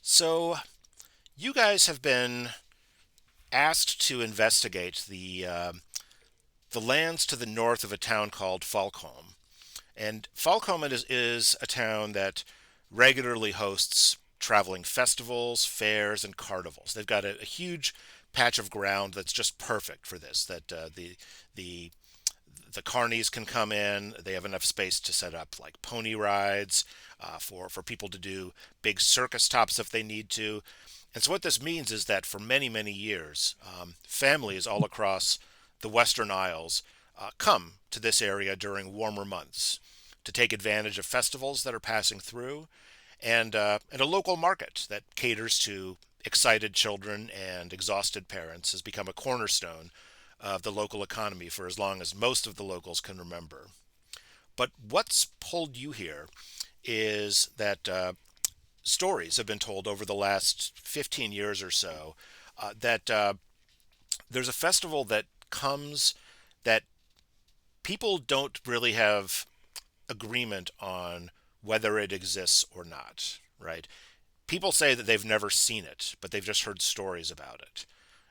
So, you guys have been asked to investigate the lands to the north of a town called Falkholm. And Falkholm is a town that regularly hosts traveling festivals, fairs, and carnivals. They've got a huge patch of ground that's just perfect for this. The the carnies can come in. They have enough space to set up like pony rides for people to do big circus tops if they need to. And so what this means is that for many years, families all across the Western Isles come to this area during warmer months to take advantage of festivals that are passing through and a local market that caters to excited children and exhausted parents has become a cornerstone of the local economy for as long as most of the locals can remember. But what's pulled you here is that stories have been told over the last 15 years or so that there's a festival that comes that people don't really have agreement on whether it exists or not, right? People say that they've never seen it, but they've just heard stories about it.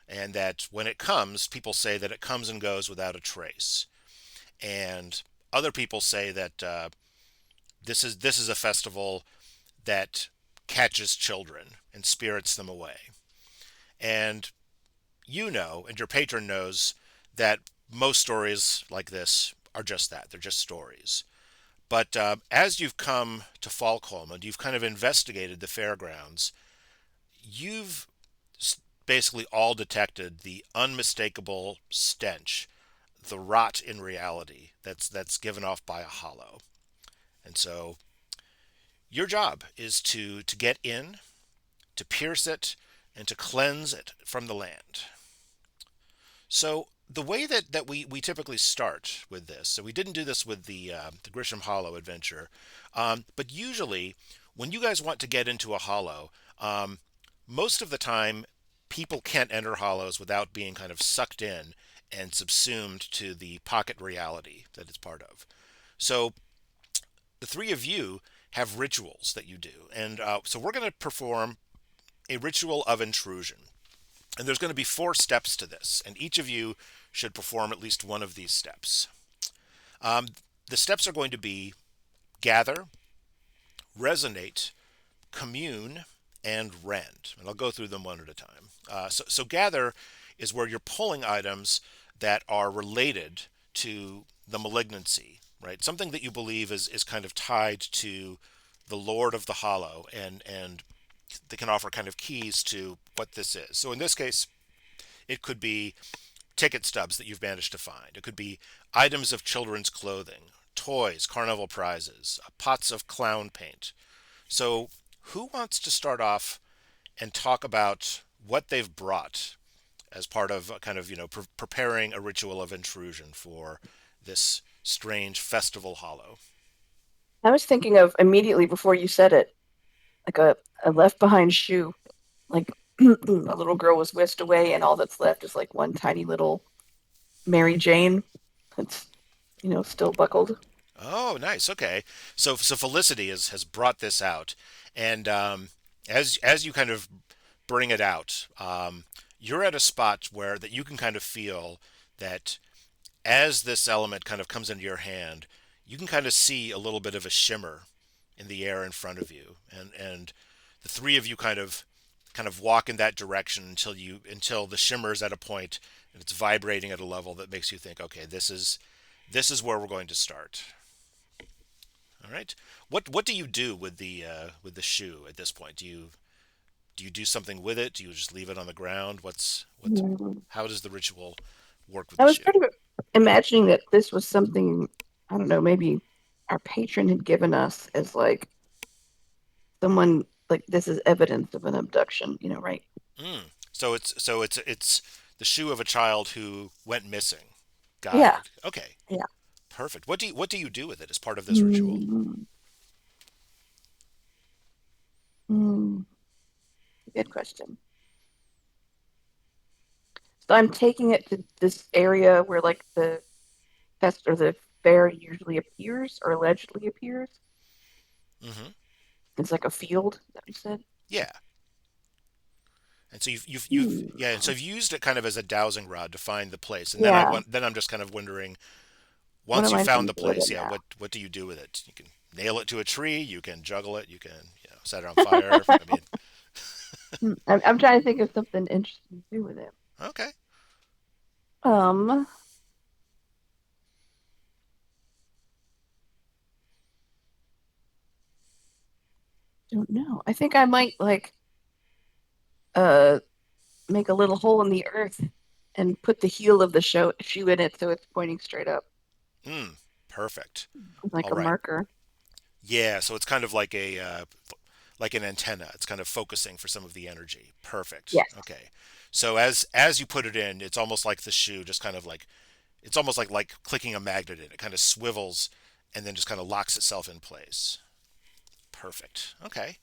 And that when it comes, people say that it comes and goes without a trace. And other people say that this is a festival that catches children and spirits them away. And you know, and your patron knows that most stories like this are just that. They're just stories. But as you've come to Falkholm and you've kind of investigated the fairgrounds, you've basically all detected the unmistakable stench, the rot in reality that's given off by a hollow. And so your job is to get in, to pierce it, and to cleanse it from the land. So the way that we typically start with this, so we didn't do this with the Grisham Hollow adventure, but usually when you guys want to get into a hollow, um, most of the time people can't enter hollows without being kind of sucked in and subsumed to the pocket reality that it's part of. So the three of you have rituals that you do, and so we're going to perform a ritual of intrusion. And there's going to be four steps to this, and each of you should perform at least one of these steps. Um, the steps are going to be gather, resonate, commune, and rend. And I'll go through them one at a time. So gather is where you're pulling items that are related to the malignancy, right? Something that you believe is kind of tied to the Lord of the Hollow, and they can offer kind of keys to what this is. So in this case, it could be ticket stubs that you've managed to find. It could be items of children's clothing, toys, carnival prizes, pots of clown paint. So, who wants to start off and talk about what they've brought as part of kind of, preparing a ritual of intrusion for this strange festival hollow? I was thinking of immediately before you said it, like a left behind shoe. Like a little girl was whisked away, and all that's left is like one tiny little Mary Jane that's, still buckled. Oh, nice. Okay. So Felicity has brought this out, and as you kind of bring it out, you're at a spot where that you can kind of feel that as this element kind of comes into your hand, you can kind of see a little bit of a shimmer in the air in front of you, and the three of you kind of walk in that direction until the shimmer is at a point and it's vibrating at a level that makes you think, okay, this is where we're going to start. All right. What do you do with the shoe at this point? Do you do something with it? Do you just leave it on the ground? Mm. How does the ritual work with I the was shoe? kind of imagining that this was something, I don't know, maybe our patron had given us as like someone, like this is evidence of an abduction, right? Mm. So it's the shoe of a child who went missing. Got Yeah, it. Okay. yeah. Perfect. What do you do with it as part of this ritual? Mm, mm, good question. So I'm taking it to this area where like the fest or the fair usually appears or allegedly appears. Hmm. It's like a field that you said. Yeah. And so you've Hmm. yeah, and so you've used it kind of as a dowsing rod to find the place. And Yeah. then I'm just kind of wondering, What once am you I found going to the do with it place, yeah, now? what do you do with it? You can nail it to a tree, you can juggle it, you can, set it on fire. I mean, I'm trying to think of something interesting to do with it. okay. Um, don't know. I think I might like uh make a little hole in the earth and put the heel of the shoe in it so it's pointing straight up, Perfect. like All a right. marker. Yeah, so it's kind of like a like an antenna. It's kind of focusing for some of the energy. Perfect. Yes. Okay. So as you put it in, it's almost like the shoe just kind of like it's almost like clicking a magnet in. It kind of swivels and then just kind of locks itself in place. Perfect. Okay.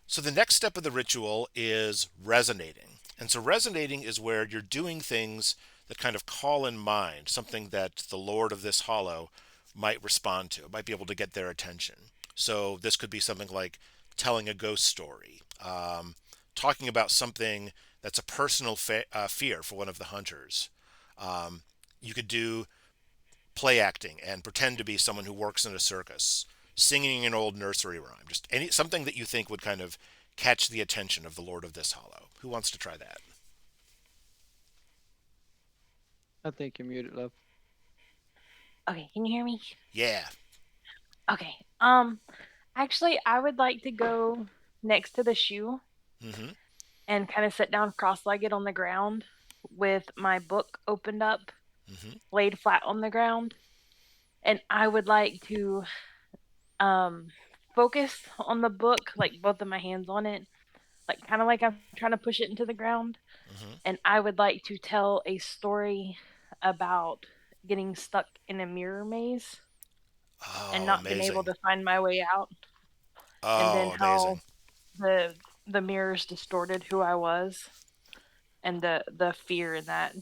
So the next step of the ritual is resonating. And so resonating is where you're doing things that kind of call in mind something that the Lord of this hollow might respond to, might be able to get their attention. So this could be something like telling a ghost story, talking about something that's a personal fear for one of the hunters. You could do play acting and pretend to be someone who works in a circus, singing an old nursery rhyme, just something that you think would kind of catch the attention of the Lord of this Hollow. Who wants to try that? I think you're muted, love. Okay, can you hear me? Yeah. Okay. Actually, I would like to go next to the shoe Mm-hmm. and kind of sit down cross-legged on the ground with my book opened up, Mm-hmm. laid flat on the ground, and I would like to um focus on the book, like both of my hands on it, like kind of like I'm trying to push it into the ground, Mm-hmm. and I would like to tell a story about getting stuck in a mirror maze and Oh, not being able amazing. to find my way out, and then Oh, amazing. how the the mirrors distorted who I was and the fear in that.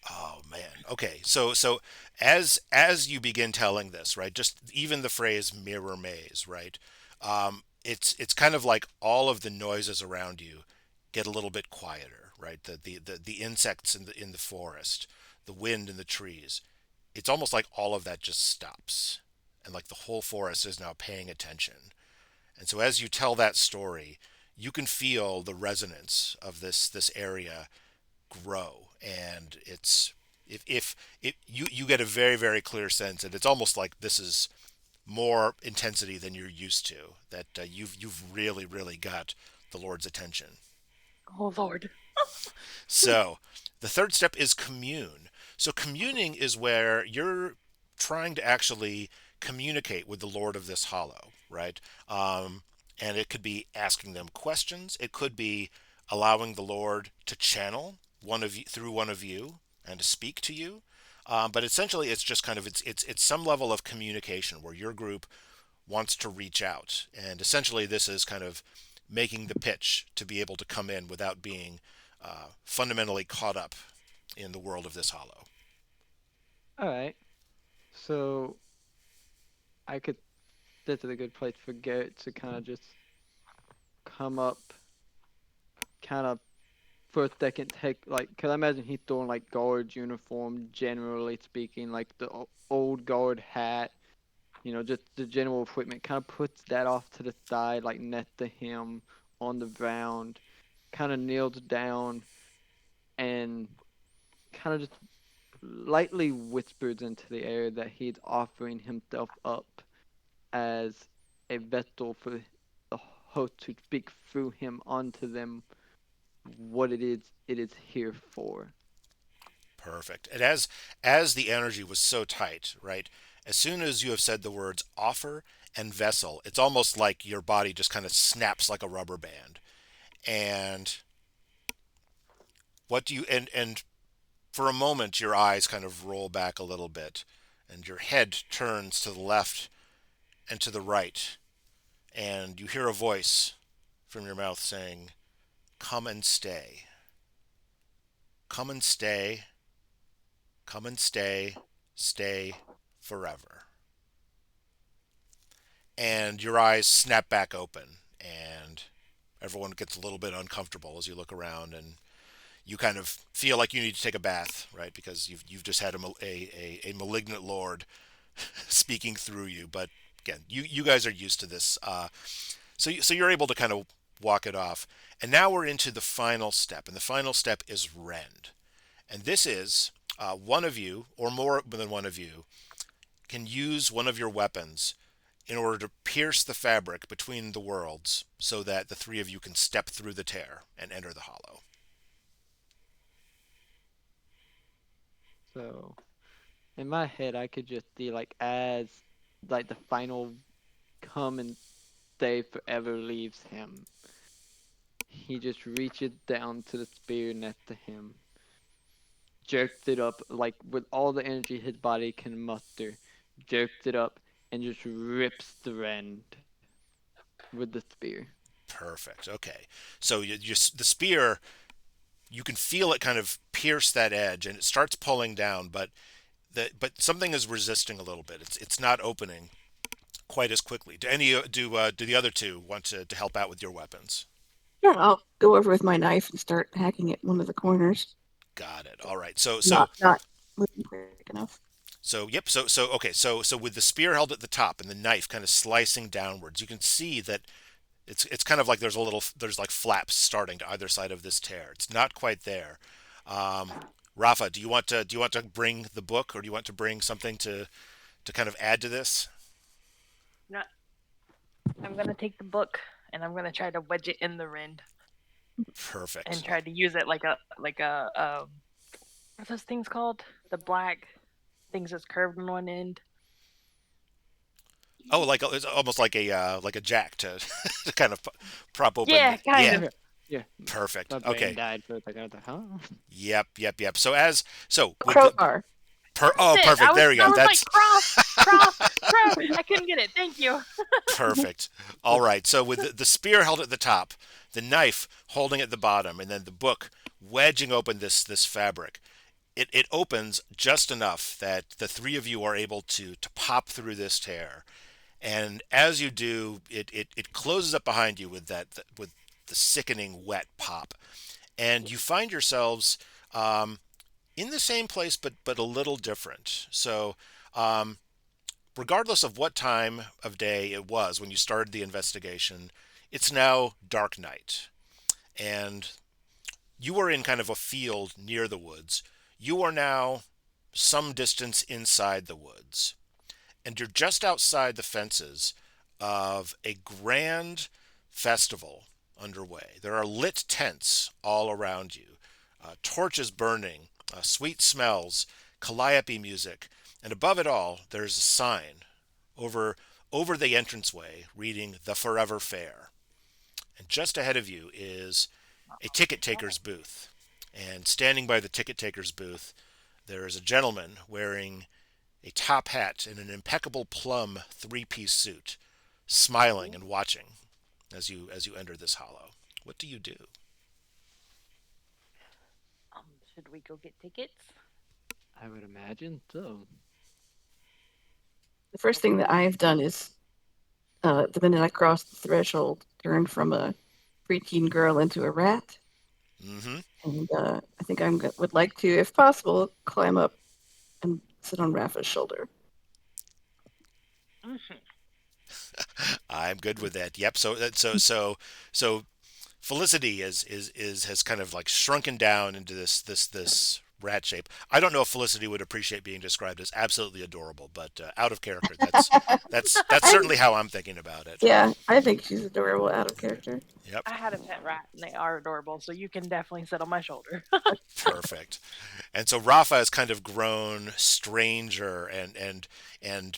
Oh man. Okay. So as you begin telling this, right? Just even the phrase mirror maze, right? It's kind of like all of the noises around you get a little bit quieter, right? The insects in the forest, the wind in the trees. It's almost like all of that just stops. And like the whole forest is now paying attention. And so as you tell that story, you can feel the resonance of this area grow, and it's if it you get a very clear sense, and it's almost like this is more intensity than you're used to, that you've really got the Lord's attention. Oh Lord. So the third step is commune. So communing is where you're trying to actually communicate with the Lord of this hollow, right? And it could be asking them questions. It could be allowing the Lord to channel one of you through one of you and to speak to you. But essentially, it's just kind of it's some level of communication where your group wants to reach out, and essentially, this is kind of making the pitch to be able to come in without being fundamentally caught up in the world of this hollow. All right. So I could. This is a good place for Garrett to kind of just come up, kind of for a second take like. Cause I imagine he's throwing like guard uniform, generally speaking, like the old guard hat. Just the general equipment. Kind of puts that off to the side, like next to him on the ground. Kind of kneels down and kind of just lightly whispers into the air that he's offering himself up as a vessel for the host to speak through him onto them what it is here for. Perfect. And as the energy was so tight, right? As soon as you have said the words offer and vessel, it's almost like your body just kind of snaps like a rubber band. And what do you and for a moment your eyes kind of roll back a little bit, and your head turns to the left and to the right, and you hear a voice from your mouth saying, "Come and stay. Come and stay. Come and stay. Stay forever." And your eyes snap back open, and Everyone gets a little bit uncomfortable as you look around, and you kind of feel like you need to take a bath, right? Because you've just had a malignant lord speaking through you. But again, you guys are used to this, so you're able to kind of walk it off. And now we're into the final step, and the final step is rend, and this is one of you or more than one of you can use one of your weapons in order to pierce the fabric between the worlds so that the three of you can step through the tear and enter the hollow. So in my head, I could just be like, as like the final come and stay forever leaves him, he just reaches down to the spear next to him, jerks it up like with all the energy his body can muster, jerks it up and just rips the rend with the spear. Perfect. Okay. So the spear, you can feel it kind of pierce that edge, and it starts pulling down, but something is resisting a little bit. It's not opening quite as quickly. Do the other two want to help out with your weapons? Yeah, I'll go over with my knife and start hacking at one of the corners. Got it. All right. So so Not moving quick enough. so yep. So okay. So with the spear held at the top and the knife kind of slicing downwards, you can see that it's kind of like there's like flaps starting to either side of this tear. It's not quite there. Um, Rafa, do you want to bring the book, or do you want to bring something to kind of add to this? No, I'm gonna take the book and I'm gonna try to wedge it in the rend and Perfect. try to use it like a what are those things called? The black things that's curved on one end. Oh, it's almost like a jack to to kind of prop open. Yeah, kind Yeah, of. Yeah, perfect. my brain Okay. died for a second. I was like, huh? Yep. So with the Crowbar. oh, That's it. perfect. There we I go. was like That's cross. I couldn't get it. Thank you. perfect. All right. So with the spear held at the top, the knife holding at the bottom, and then the book wedging open this fabric, it opens just enough that the three of you are able to pop through this tear. And as you do, it closes up behind you with with the sickening wet pop, and you find yourselves in the same place, but a little different. So, um, regardless of what time of day it was when you started the investigation, it's now dark night, and you are in kind of a field near the woods. You are now some distance inside the woods, and you're just outside the fences of a grand festival underway. There are lit tents all around you, torches burning, sweet smells, calliope music, and above it all, there's a sign over over the entranceway reading "The Forever Fair." And just ahead of you is a ticket taker's booth. And standing by the ticket taker's booth, there is a gentleman wearing a top hat and an impeccable plum three-piece suit, smiling and watching as you enter this hollow. What do you do? Should we go get tickets? I would imagine so. The first thing that I've done is, the minute I crossed the threshold, turned from a preteen girl into a rat. Mm-hmm. And I think would like to, if possible, climb up and sit on Rafa's shoulder. I'm good with that. Yep. So Felicity is has kind of like shrunken down into this rat shape. I don't know if Felicity would appreciate being described as absolutely adorable, but out of character, that's I, certainly how I'm thinking about it. yeah, I think she's adorable out of character. Yep. I had a pet rat and they are adorable, so you can definitely sit on my shoulder. Perfect. And so Rafa has kind of grown stranger and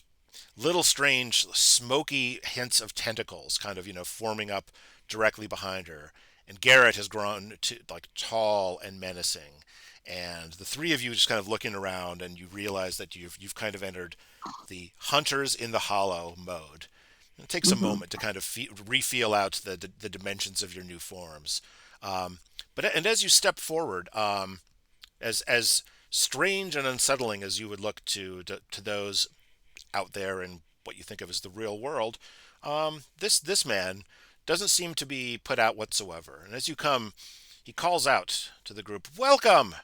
little strange smoky hints of tentacles kind of forming up directly behind her. And Garrett has grown to like tall and menacing. And the three of you just kind of looking around, and you realize that you've kind of entered the hunters in the hollow mode. It takes a Hmm. moment to kind of re-feel out the dimensions of your new forms. But as you step forward, as strange and unsettling as you would look to those out there in what you think of as the real world, this man doesn't seem to be put out whatsoever. And as you come, he calls out to the group, "Welcome!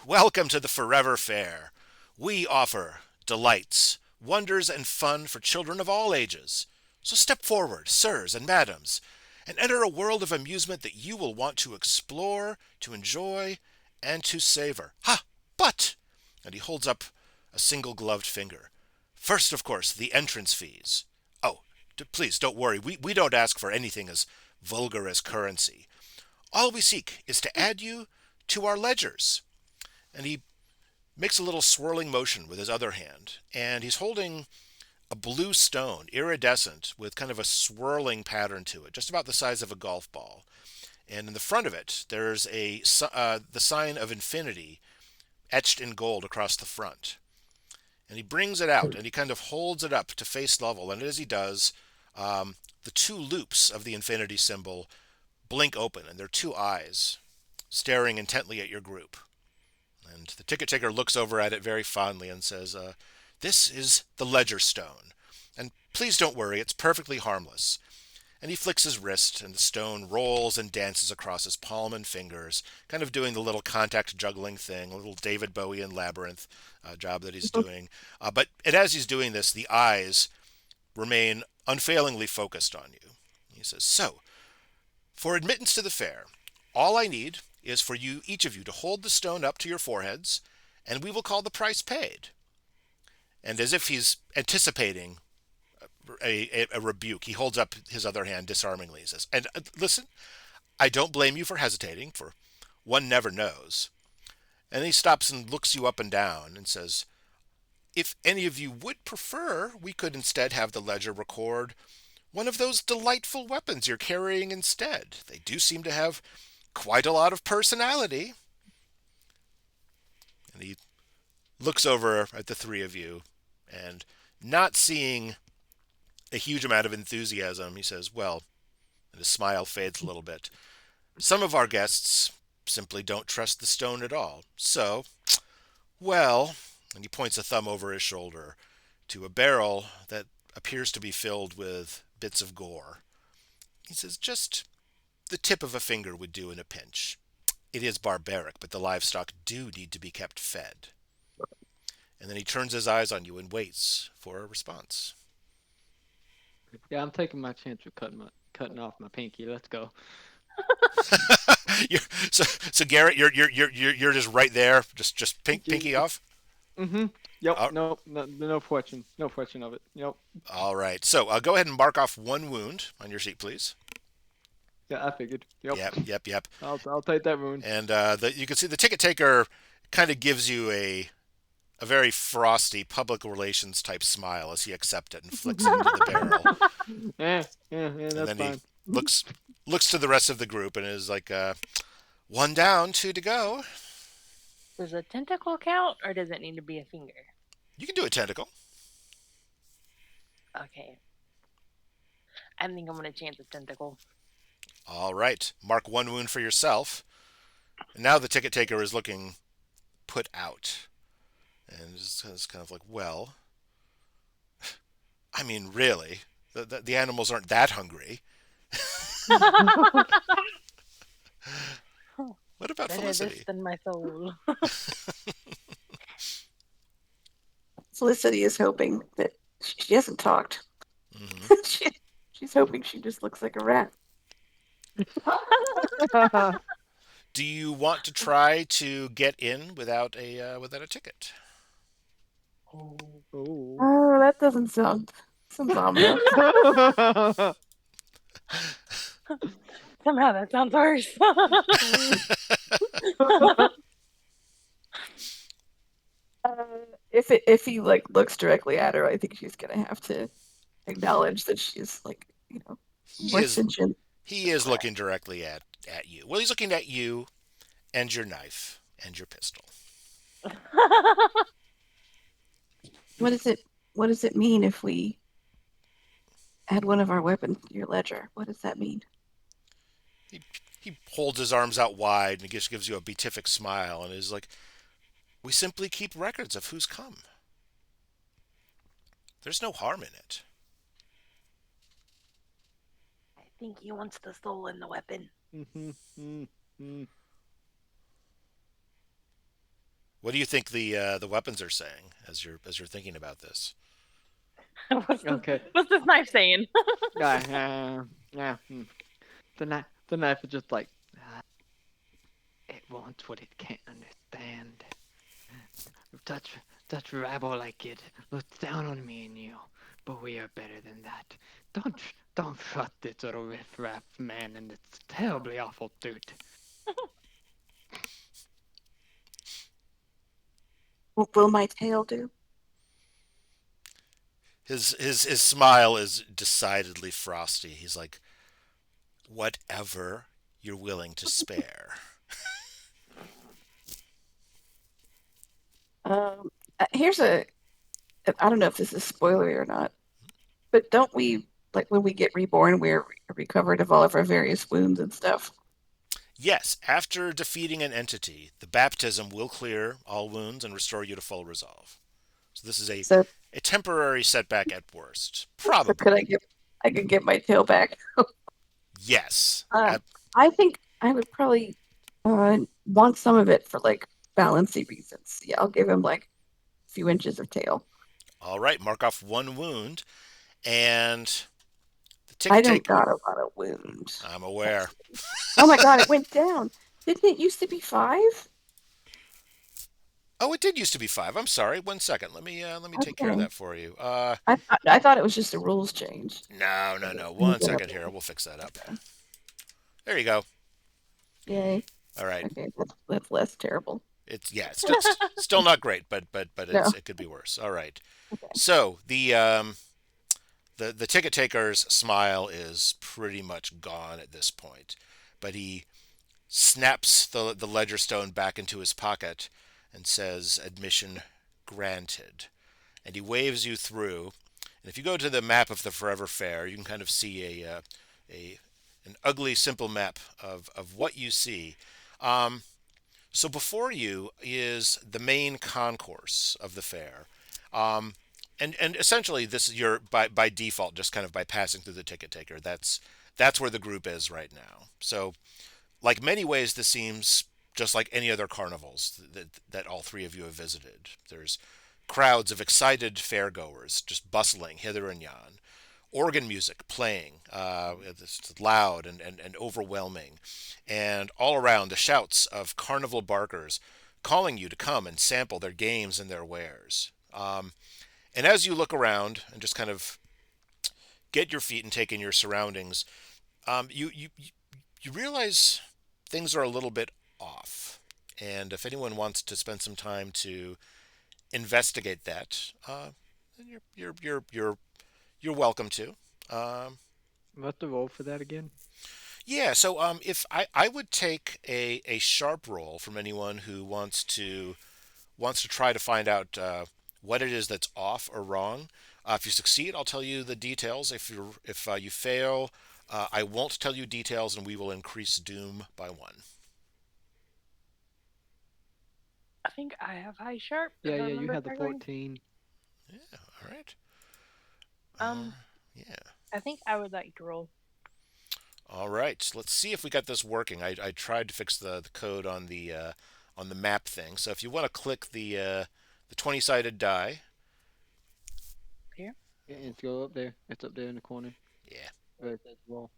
Welcome to the Forever Fair. We offer delights, wonders, and fun for children of all ages. So step forward, sirs and madams, and enter a world of amusement that you will want to explore, to enjoy, and to savor. Ha! But," and he holds up a single gloved finger, "first, of course, the entrance fees. Oh, please don't worry. We don't ask for anything as vulgar as currency. All we seek is to add you to our ledgers." And he makes a little swirling motion with his other hand, and he's holding a blue stone, iridescent, with kind of a swirling pattern to it, just about the size of a golf ball. And in the front of it, there's the sign of infinity etched in gold across the front. And he brings it out, and he kind of holds it up to face level. And as he does, the two loops of the infinity symbol blink open, and they're two eyes staring intently at your group. And the ticket taker looks over at it very fondly and says, "This is the ledger stone. And please don't worry, it's perfectly harmless." And he flicks his wrist, and the stone rolls and dances across his palm and fingers, kind of doing the little contact juggling thing, a little David Bowie in Labyrinth job that he's doing. And as he's doing this, the eyes remain unfailingly focused on you. He says, "So, for admittance to the fair, all I need is for you, each of you, to hold the stone up to your foreheads, and we will call the price paid." And as if he's anticipating a rebuke, he holds up his other hand disarmingly. He says, "And listen, I don't blame you for hesitating, for one never knows." And he stops and looks you up and down and says, "If any of you would prefer, we could instead have the ledger record one of those delightful weapons you're carrying instead. They do seem to have quite a lot of personality." And he looks over at the three of you, and not seeing a huge amount of enthusiasm, he says, "Well," and his smile fades a little bit, "some of our guests simply don't trust the stone at all. So, well," and he points a thumb over his shoulder to a barrel that appears to be filled with bits of gore. He says, "Just the tip of a finger would do in a pinch. It is barbaric, but the livestock do need to be kept fed." And then he turns his eyes on you and waits for a response. Yeah, I'm taking my chance with cutting off my pinky. Let's go. you're, so Garrett, you're just right there, just pinky off. Mm-hmm. Yep. Uh, No question. No question of it. Yep. All right. So go ahead and mark off one wound on your sheet, please. Yeah, I figured. Yep. Yep. I'll take that wound. And you can see the ticket taker kind of gives you a very frosty public relations type smile as he accepts it and flicks it into the barrel. Yeah, And that's then fine. he looks to the rest of the group and is like, "One down, two to go." Does a tentacle count, or does it need to be a finger? You can do a tentacle. Okay. I think I'm gonna chance a tentacle. All right. Mark one wound for yourself. And now the ticket taker is looking put out. And it's kind of like, "Well, I mean, really, the animals aren't that hungry. What about Better Felicity?" this than my soul. Felicity is hoping that she hasn't talked. Mm-hmm. She's hoping she just looks like a rat. Do you want to try to get in without a ticket? Oh. Oh, that doesn't sound ominous. Somehow that sounds worse. If he like looks directly at her, I think she's gonna have to acknowledge that she's like, He more is sentient. he is looking directly at you. Well, he's looking at you and your knife and your pistol. What does it mean if we add one of our weapons to your ledger? What does that mean? He holds his arms out wide and gives you a beatific smile and is like, "We simply keep records of who's come. There's no harm in it." think he wants the soul in the weapon. What do you think the weapons are saying as you're thinking about this? Okay. What's this knife saying? Yeah. The knife is just like, it wants what it can't understand. Touch, touch rabble like it. Looks down on me and you. But we are better than that. Don't trust this little riffraff man and this terribly awful dude. Will my tail do? His smile is decidedly frosty. He's like, whatever you're willing to spare. Here's a. I don't know if this is spoilery or not, but don't we like when we get reborn, we're recovered of all of our various wounds and stuff? Yes, after defeating an entity, the baptism will clear all wounds and restore you to full resolve. So this is So, a temporary setback at worst. so could I Probably. get? I could get my tail back. Yes. Uh, I think I would probably want some of it for like balancy reasons. Yeah, I'll give him like a few inches of tail. All right, mark off one wound. And the I ticket don't taker. got a lot of wounds. I'm aware. Oh my God, it went down. Didn't it used to be five? Oh, it did used to be five. I'm sorry. One second. Let me take care of Okay. that for you. I thought it was just a rules change. No, no, Okay, no. let me One get up second here. there. We'll fix that up. Okay. There you go. Yay. All right. Okay, that's less terrible. It's yeah. It's still not great, but No. it could be worse. All right. Okay. So the ticket taker's smile is pretty much gone at this point, but he snaps the ledger stone back into his pocket and says, "Admission granted." And he waves you through. And if you go to the map of the Forever Fair, you can kind of see a an ugly, simple map of what you see. Um, so before you is the main concourse of the fair. Um, and essentially this is your by default, just kind of by passing through the ticket taker. That's where the group is right now. So like many ways, this seems just like any other carnivals that all three of you have visited. There's crowds of excited fairgoers just bustling hither and yon, organ music playing, it's loud and overwhelming, and all around the shouts of carnival barkers calling you to come and sample their games and their wares. And as you look around and just kind of get your feet and take in your surroundings, you realize things are a little bit off. And if anyone wants to spend some time to investigate that, you're welcome to. Um, What's the roll for that again? yeah. So if I would take a sharp roll from anyone who wants to try to find out what it is that's off or wrong. If you succeed, I'll tell you the details. If you fail, I won't tell you details, and we will increase doom by one. I think I have high sharp. Yeah, If I you remember had the correctly. 14. Yeah. All right. Um, Yeah. I think I would like to roll. All right. Let's see if we got this working. I tried to fix the code on the map thing. So if you want to click the 20-sided die, Here. Yeah, and go up there. It's up there in the corner. yeah. Where it says roll.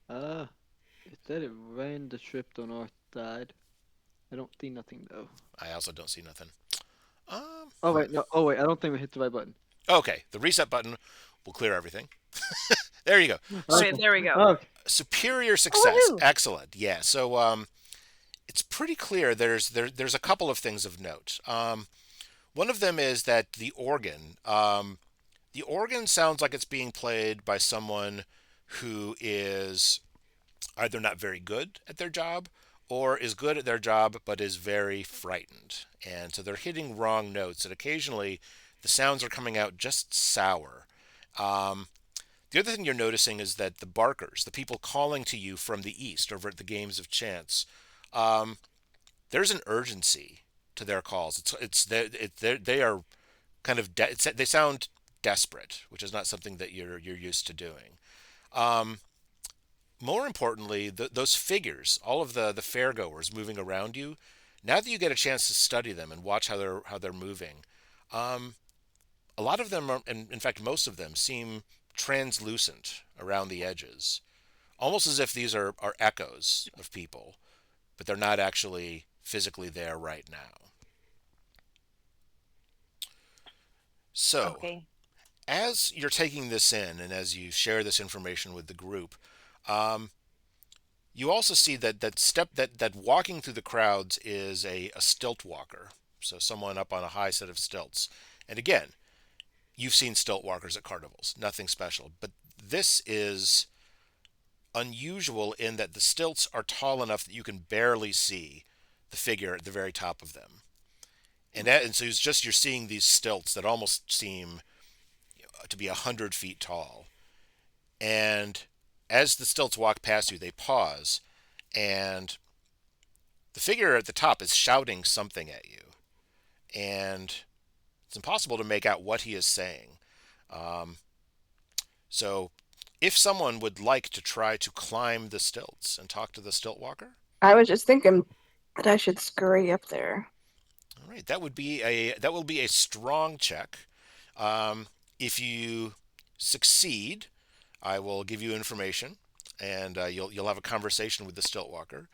Ah, it said it ran the strip on our side. I don't see nothing though. I also don't see nothing. Um. Oh wait, no. Oh wait, I don't think we hit the right button. Okay. The reset button will clear everything. There you go. Okay, Okay. there we go. Okay. Superior Oh, success. woohoo! Excellent. Yeah. So it's pretty clear. There's a couple of things of note. One of them is that the organ sounds like it's being played by someone who is either not very good at their job or is good at their job but is very frightened. And so they're hitting wrong notes, and occasionally the sounds are coming out just sour. Um, the other thing you're noticing is that the barkers, the people calling to you from the east over at the Games of Chance, um, there's an urgency to their calls. They are kind of they sound desperate, which is not something that you're used to doing. Um, More importantly, those figures, all of the fairgoers moving around you, now that you get a chance to study them and watch how they're moving, um, a lot of them are, and in fact most of them seem translucent around the edges, almost as if these are echoes of people, but they're not actually physically there right now. So, Okay. as you're taking this in and as you share this information with the group, um, you also see that walking through the crowds is a stilt walker, so someone up on a high set of stilts. And again, you've seen stilt walkers at carnivals, nothing special, but this is unusual in that the stilts are tall enough that you can barely see the figure at the very top of them. And so it's just you're seeing these stilts that almost seem to be 100 feet tall. And as the stilts walk past you, they pause, and the figure at the top is shouting something at you, and it's impossible to make out what he is saying. Um, so, if someone would like to try to climb the stilts and talk to the stilt walker, I was just thinking that I should scurry up there. all right, that will be a strong check. Um, if you succeed, I will give you information, and you'll have a conversation with the stilt walker.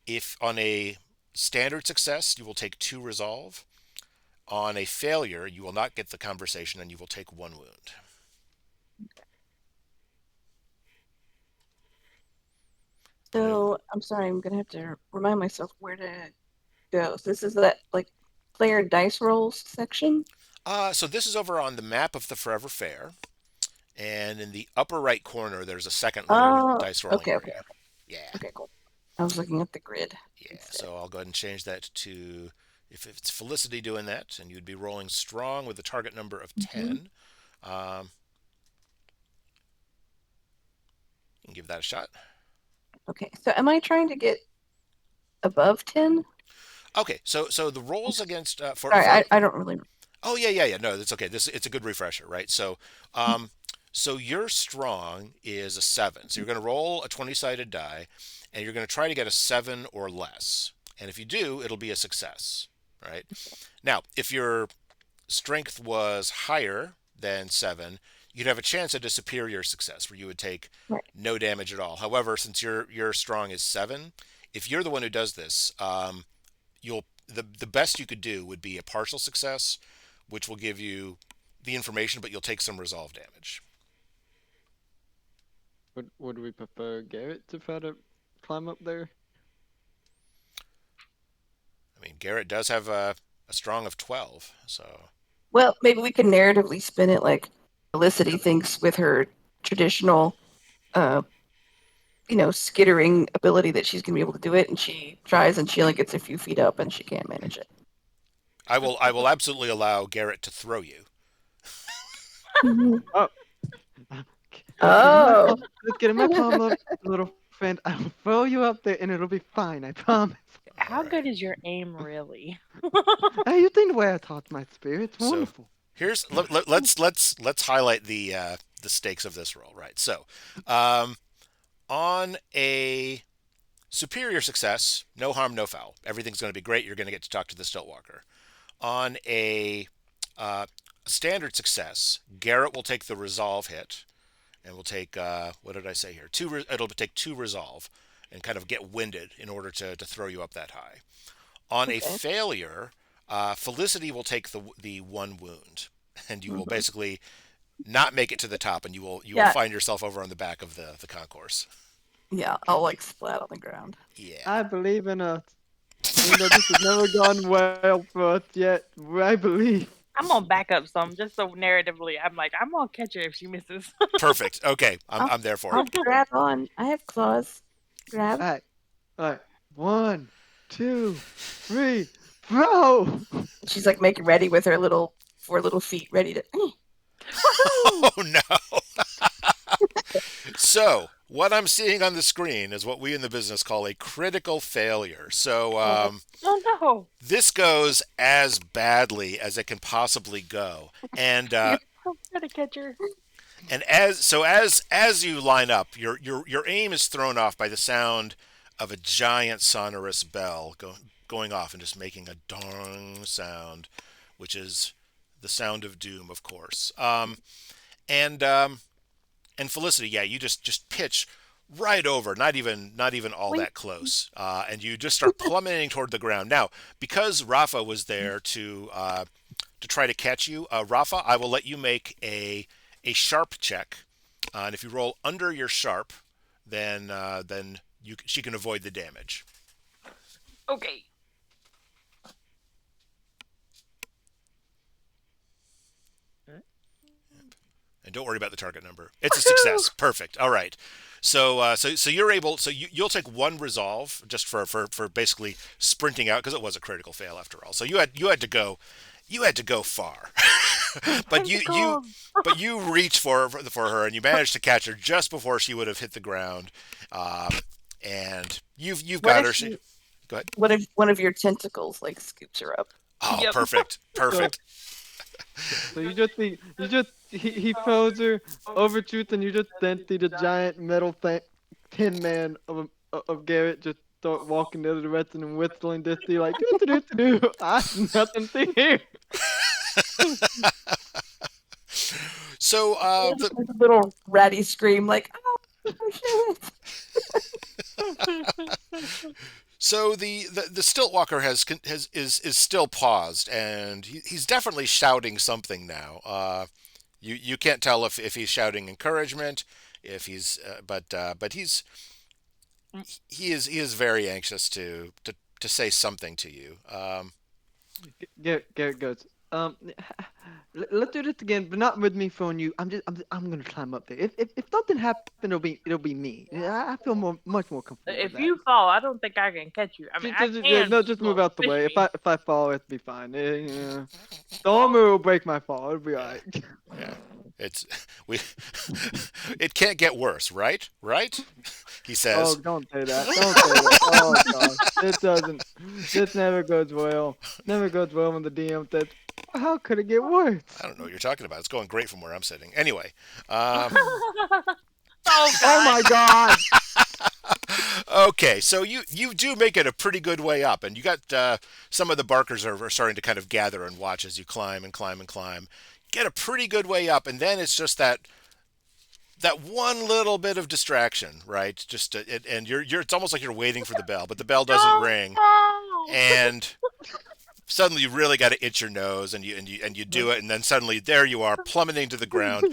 If on a standard success, you will take 2 resolve. On a failure, you will not get the conversation, and you will take 1 wound. I know. So I'm sorry, I'm gonna have to remind myself where to go. So this is that like player dice rolls section. So this is over on the map of the Forever Fair, and in the upper right corner, there's a second little Oh, dice rolling okay, area. Yeah, okay, cool. I was looking at the grid yeah. instead. So I'll go ahead and change that to, if it's Felicity doing that, and you'd be rolling strong with a target number of Hmm. 10. Um, you can give that a shot. Okay, so am I trying to get above 10? Okay, so the rolls against Sorry, for I don't really. oh yeah. No, that's okay. This it's a good refresher, right? So your strong is a 7. So you're going to roll a 20-sided die, and you're going to try to get a 7 or less. And if you do, it'll be a success, right? Now, if your strength was higher than 7, you'd have a chance at a superior success where you would take Right. no damage at all. However, since your strong is 7, if you're the one who does this, you'll the best you could do would be a partial success, which will give you the information, but you'll take some resolve damage. Would we prefer Garrett to try to climb up there? I mean, Garrett does have a strong of 12, so Well, maybe we can narratively spin it like Felicity thinks with her traditional, uh, skittering ability that she's gonna be able to do it, and she tries and she only gets a few feet up and she can't manage it. I will absolutely allow Garrett to throw you. Mhm. Oh, Oh, let's get in my palm up, little friend. I will throw you up there, and it'll be fine. I promise. All How right. good is your aim, really? Hey, you think the way I taught my spirit? It's So wonderful. let's highlight the stakes of this roll, right? So, um, on a superior success, no harm, no foul. Everything's going to be great. You're going to get to talk to the Stiltwalker. On a standard success, Garrett will take the resolve hit, and will take what did I say here? It'll take 2 resolve, and kind of get winded in order to throw you up that high. On a okay. failure, Felicity will take the 1 wound, and you will Mhm. basically not make it to the top, and you will Yeah, find yourself over on the back of the concourse. yeah, I'll like splat on the ground. Yeah. I believe in us. Even though this has never gone well for us yet, I believe. I'm gonna back up some just so narratively. I'm like, I'm gonna catch her if she misses. Perfect. Okay, I'm I'll, I'm there for I'll it. grab on. I have claws. Grab. All right. 1, 2, 3, throw! She's like making ready with her little 4 little feet, ready to. Oh Woohoo! no. So, what I'm seeing on the screen is what we in the business call a critical failure. So, Oh, oh no! this goes as badly as it can possibly go. And You're so good at catcher. as you line up, your aim is thrown off by the sound of a giant sonorous bell going off and just making a dong sound, which is the sound of doom, of course. And and Felicity, yeah, you just pitch right over, not even all Wait. that close, and you just start plummeting toward the ground. Now, because Rafa was there to try to catch you, Rafa, I will let you make a sharp check, and if you roll under your sharp, then she can avoid the damage. Okay. And don't worry about the target number. It's a success. Perfect. All right. So you're able. So you'll take one resolve just for basically sprinting out because it was a critical fail after all. So you had to go far, but I'm you you cold. but you reach for her and you managed to catch her just before she would have hit the ground, and you've What got if her. She, go ahead. what if one of your tentacles like scoops her up? Oh, Yep. perfect, So, perfect. so he throws her over truth, and you just then see the giant metal tin man of Garrett just start walking the other direction and whistling this to you like do do do do. I have nothing to hear. So Like a little ratty scream, like oh shit! the stilt walker is still paused, and he's definitely shouting something now. You can't tell if he's shouting encouragement, if he's but he is very anxious to say something to you. Garrett goes, let's do this again, but not with me throwing you. I'm gonna climb up there. If something happens, it'll be me. Yeah, I feel much more comfortable with If that. you fall, I don't think I can catch you. I mean, I Yeah, can. no, But just you move won't out the fish way. me. If I fall, it'll be fine. Yeah. The armor will break my fall. It'll be Yeah, alright. yeah. It's we. It can't get worse, right? Right? He Oh, says. don't say that. Don't say that. Oh gosh, this doesn't. This never goes well. Never goes well when the DM says, "How could it get worse?" I don't know what you're talking about. It's going great from where I'm sitting. Anyway, Oh Oh God. my god! okay, so you do make it a pretty good way up, and you got some of the barkers are starting to kind of gather and watch as you climb and climb and climb. Get a pretty good way up, and then it's just that one little bit of distraction, right? And you're it's almost like you're waiting for the bell, but the bell doesn't Don't ring, fall. and suddenly you really got to itch your nose, and you do it, and then suddenly there you are plummeting to the ground.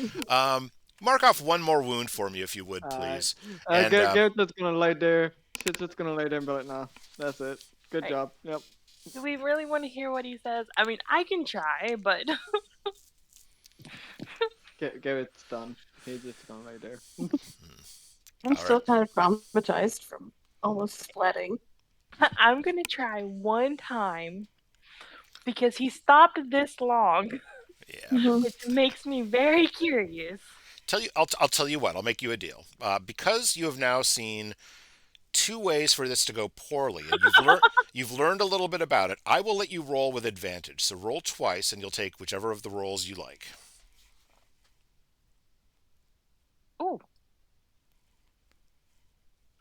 Mark off one more wound for me if you would, Alright. please. And Garrett's just gonna lay there. Shit's just gonna lay there and be like, "Nah, that's it. Good Right. job. Yep." Do we really want to hear what he says? I mean, I can try, but Garrett's done. He's just gonna lay there. I'm all still right, kind of traumatized from almost splatting. I'm gonna try one time because he stopped this long, yeah. Mhm. which makes me very curious. I'll tell you what. I'll make you a deal. Because you have now seen two ways for this to go poorly, and you've learned a little bit about it. I will let you roll with advantage. So roll twice, and you'll take whichever of the rolls you like. Ooh,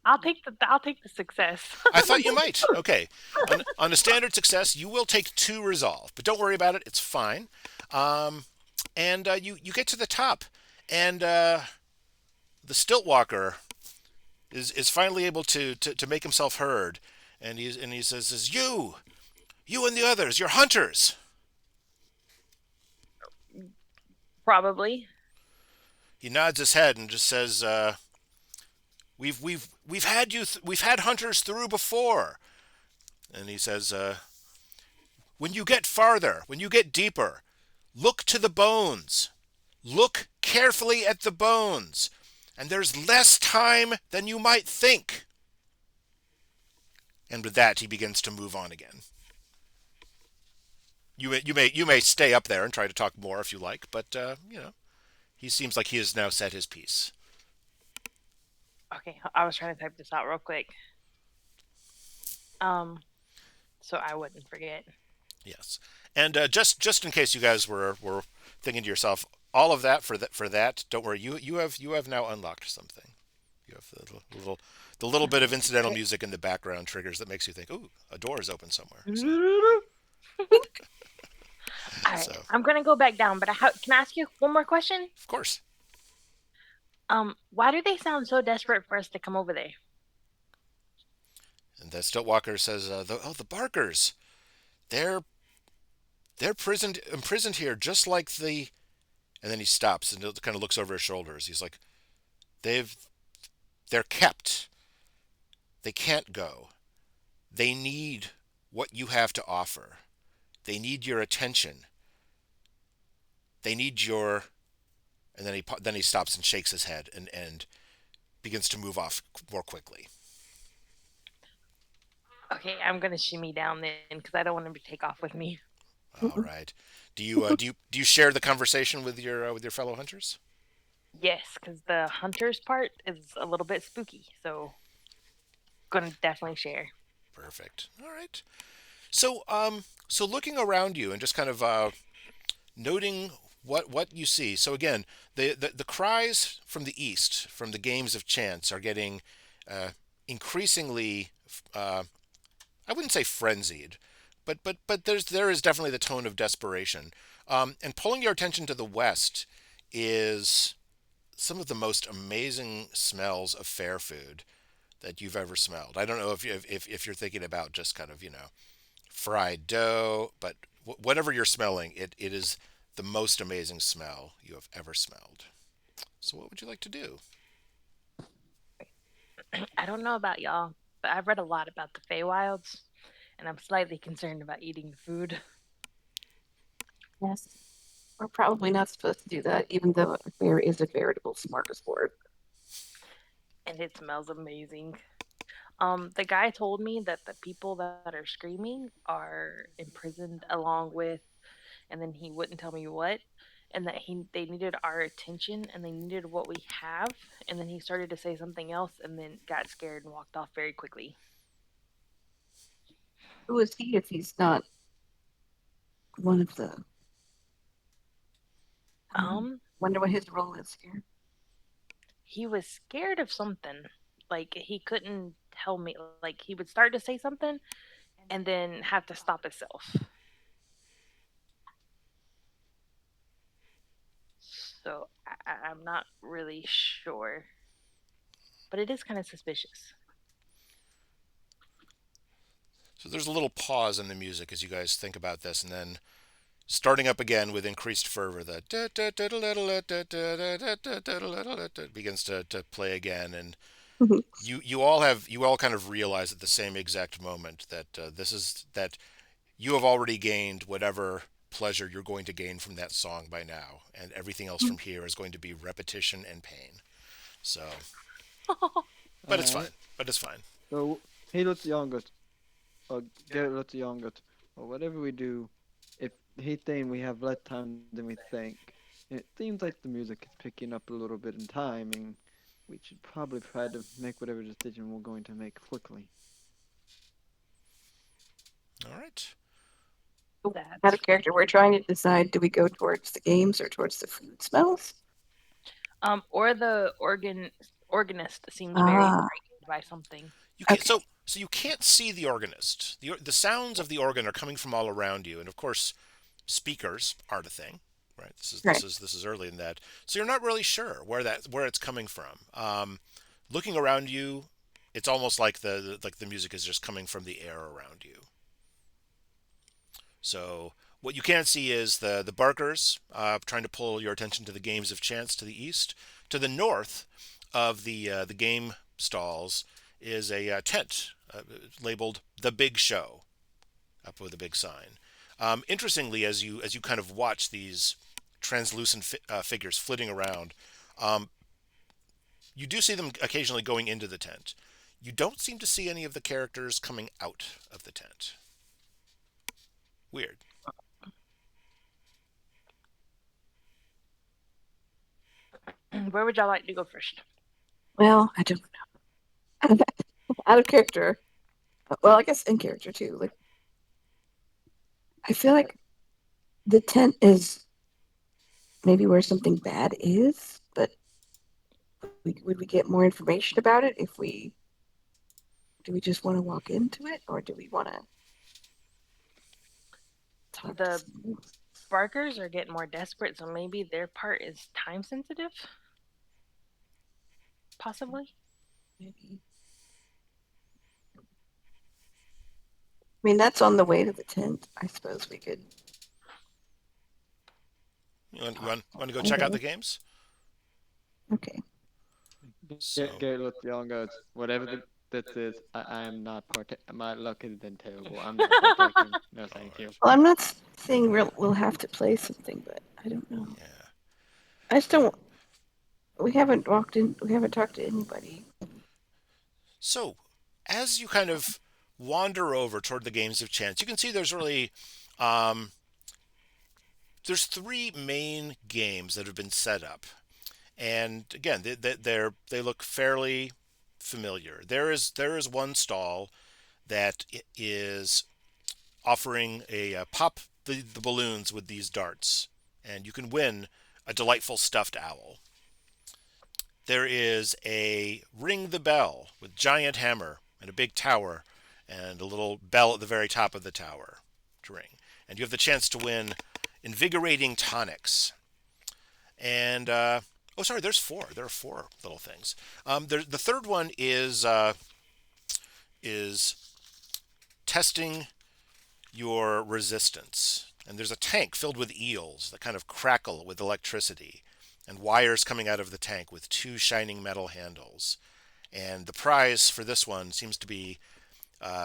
I'll take the success. I thought you might. Okay. On a standard success, you will take two resolve, but don't worry about it. It's fine. Um, and you get to the top, and the stilt walker is finally able to make himself heard, and he says, "You and the others, you're hunters." Probably. He nods his head and just says, we've had hunters through before." And he says, "When you get farther, when you get deeper, look to the bones. Look carefully at the bones, and there's less time than you might think." And with that, he begins to move on again. You may stay up there and try to talk more if you like, but he seems like he has now said his piece. Okay, I was trying to type this out real quick. Um, so I wouldn't forget. Yes, and just in case you guys were thinking to yourself, all of that for that. Don't worry, you have now unlocked something. You have the little bit of incidental Okay. music in the background triggers that makes you think, "Ooh, a door is open somewhere." So, All right, so I'm gonna go back down, but can I ask you one more question? of course. Why do they sound so desperate for us to come over there? And the Stiltwalker says, the Barkers, they're imprisoned here, just like the." And then he stops and kind of looks over his shoulders. He's like, "They've they're kept. They can't go. They need what you have to offer. They need your attention. They need your." And then he stops and shakes his head and begins to move off more quickly. Okay, I'm gonna shimmy down then because I don't want him to take off with me. All right. Do you share the conversation with your fellow hunters? Yes, because the hunters part is a little bit spooky, so gonna definitely share. Perfect. All right. So looking around you and just kind of noting what you see. So again, the cries from the east, from the games of chance, are getting uh, increasingly. I wouldn't say frenzied, but there is definitely the tone of desperation. And pulling your attention to the west is some of the most amazing smells of fair food that you've ever smelled. I don't know if you're thinking about just kind of fried dough, but whatever you're smelling, it is the most amazing smell you have ever smelled. So what would you like to do? I don't know about y'all, but I've read a lot about the Feywilds, and I'm slightly concerned about eating the food. Yes. We're probably not supposed to do that, even though a bear is a veritable smorgasbord. And it smells amazing. The guy told me that the people that are screaming are imprisoned along with, and then he wouldn't tell me what, and that they needed our attention and they needed what we have, and then he started to say something else and then got scared and walked off very quickly. Who is he if he's not one of the? Um, Wonder what his role is here. he was scared of something. Like he couldn't tell me. Like he would start to say something and then have to stop himself. So I'm not really sure, but it is kind of suspicious. So there's a little pause in the music as you guys think about this, and then starting up again with increased fervor, the begins to play again, and you all kind of realize at the same exact moment that this is that you have already gained whatever pleasure you're going to gain from that song by now, and everything else from here is going to be repetition and pain. So, but it's fine. Alright. But it's fine. So he lets Yongut, or Garrett lets Yongut, or whatever we do, if he think we have less time than we think, it seems like the music is picking up a little bit in timing. We should probably try to make whatever decision we're going to make quickly. All right. Out That's of character, we're trying to decide, do we go towards the games or towards the food smells? or the organist seems very Ah, frightened by something. You can't. okay. So you can't see the organist. The sounds of the organ are coming from all around you, and of course, speakers are the thing, right? Right. This is early in that, so you're not really sure where it's coming from. Looking around you, it's almost like the music is just coming from the air around you. So what you can see is the Barkers trying to pull your attention to the games of chance to the east. To the north of the game stalls is a tent labeled "The Big Show" up with a big sign. Interestingly, as you kind of watch these translucent figures flitting around, um, you do see them occasionally going into the tent. You don't seem to see any of the characters coming out of the tent. Weird. Where would y'all like to go first? Well, I don't know. Out of character. Well, I guess in character too. Like I feel like the tent is maybe where something bad is, but would we get more information about it if we do we just want to walk into it or do we want to talk to The someone? barkers are getting more desperate, so maybe their part is time sensitive, possibly. Maybe. I mean, that's on the way to the tent. I suppose we could You want to go find check out her. the games? Okay. So, Gary looks at y'all and goes, "Whatever this is, I am not part. My luck has been terrible. I'm not partaking. No, all thank you." right. Well, I'm not saying we'll have to play something, but I don't know. Yeah. I just don't. We haven't walked in. We haven't talked to anybody. So, as you kind of wander over toward the games of chance, you can see um, there's three main games that have been set up, and again, they look fairly familiar. There is one stall that is offering a pop the balloons with these darts, and you can win a delightful stuffed owl. There is a ring the bell with giant hammer and a big tower and a little bell at the very top of the tower to ring. And you have the chance to win invigorating tonics. And oh, sorry, there's four. There are four little things. The third one is testing your resistance. And there's a tank filled with eels that kind of crackle with electricity, and wires coming out of the tank with two shining metal handles. And the prize for this one seems to be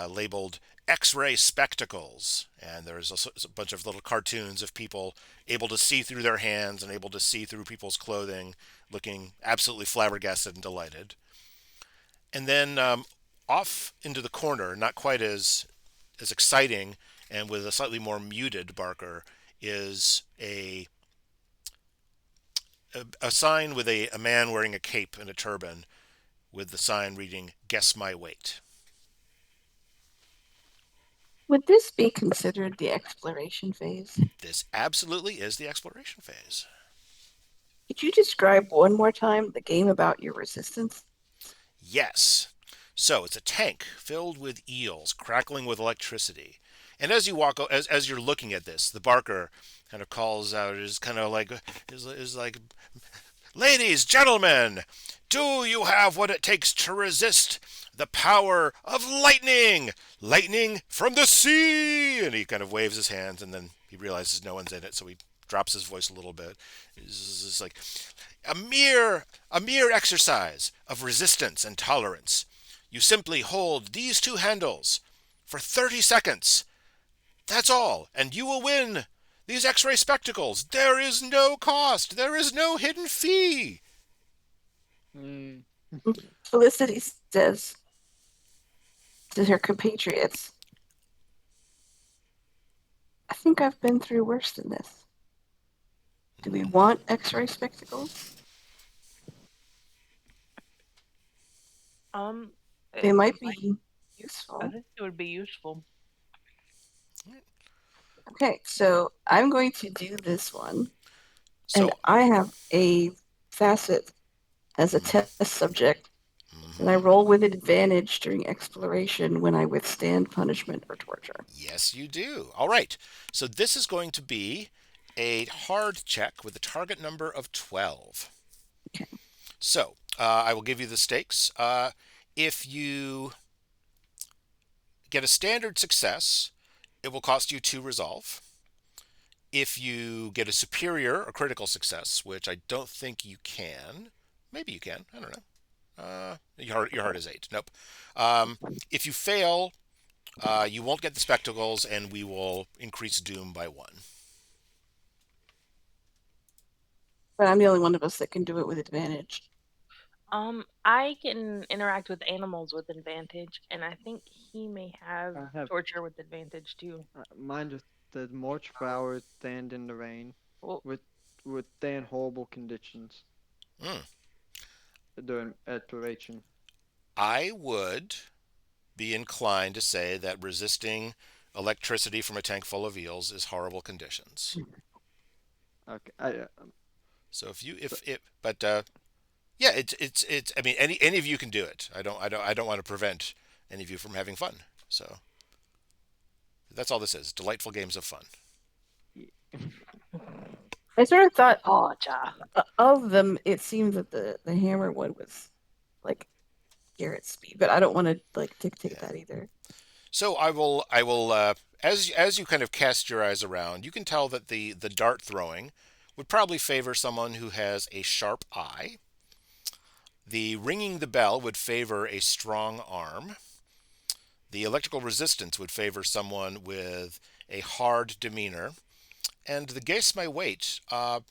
labeled X-ray spectacles. And there's a bunch of little cartoons of people able to see through their hands and able to see through people's clothing, looking absolutely flabbergasted and delighted. And then off into the corner, not quite as exciting and with a slightly more muted Barker, is a sign with a man wearing a cape and a turban with the sign reading "Guess my weight." Would this be considered the exploration phase? This absolutely is the exploration phase. Could you describe one more time the game about your resistance? Yes. So it's a tank filled with eels crackling with electricity. And as you walk, as you're looking at this, the Barker kind of calls out, is kind of like, is like, ladies, gentlemen, do you have what it takes to resist the power of lightning? Lightning from the sea! And he kind of waves his hands, and then he realizes no one's in it, so he drops his voice a little bit. It's like a mere exercise of resistance and tolerance. You simply hold these two handles for 30 seconds. That's all, and you will win these X-ray spectacles. There is no cost. There is no hidden fee. Mm. Felicity says to her compatriots, I think I've been through worse than this. Do we want X-ray spectacles? Um, They it might might, be I useful. think it would be useful. Okay, so I'm going to do this one, and So, I have a facet as a test subject, and I mm-hmm. roll with advantage during exploration when I withstand punishment or torture. Yes, you do. All right. So this is going to be a hard check with a target number of 12. Okay. So I will give you the stakes. If you get a standard success, it will cost you 2 resolve. If you get a superior or critical success, which I don't think you can, maybe you can, I don't know. Your heart is 8. Nope. Um, if you fail, you won't get the spectacles, and we will increase doom by 1. But I'm the only one of us that can do it with advantage. I can interact with animals with advantage, and I think he may have I have torture with advantage too. mine just says march for hours, stand in the rain, Well, with withstand horrible conditions. Mm. during exploration. I would be inclined to say that resisting electricity from a tank full of eels is horrible conditions. Okay. So if you So, if it but yeah, it's I mean any of you can do it. I don't want to prevent any of you from having fun. So that's all this is. Delightful games of fun. I sort of thought Oh, ja. of them, it seemed that the hammer one was like Garrett's speed, but I don't want to like dictate Yeah. that either. So I will as you kind of cast your eyes around, you can tell that the dart throwing would probably favor someone who has a sharp eye. The ringing the bell would favor a strong arm. The electrical resistance would favor someone with a hard demeanor. And the guess my weight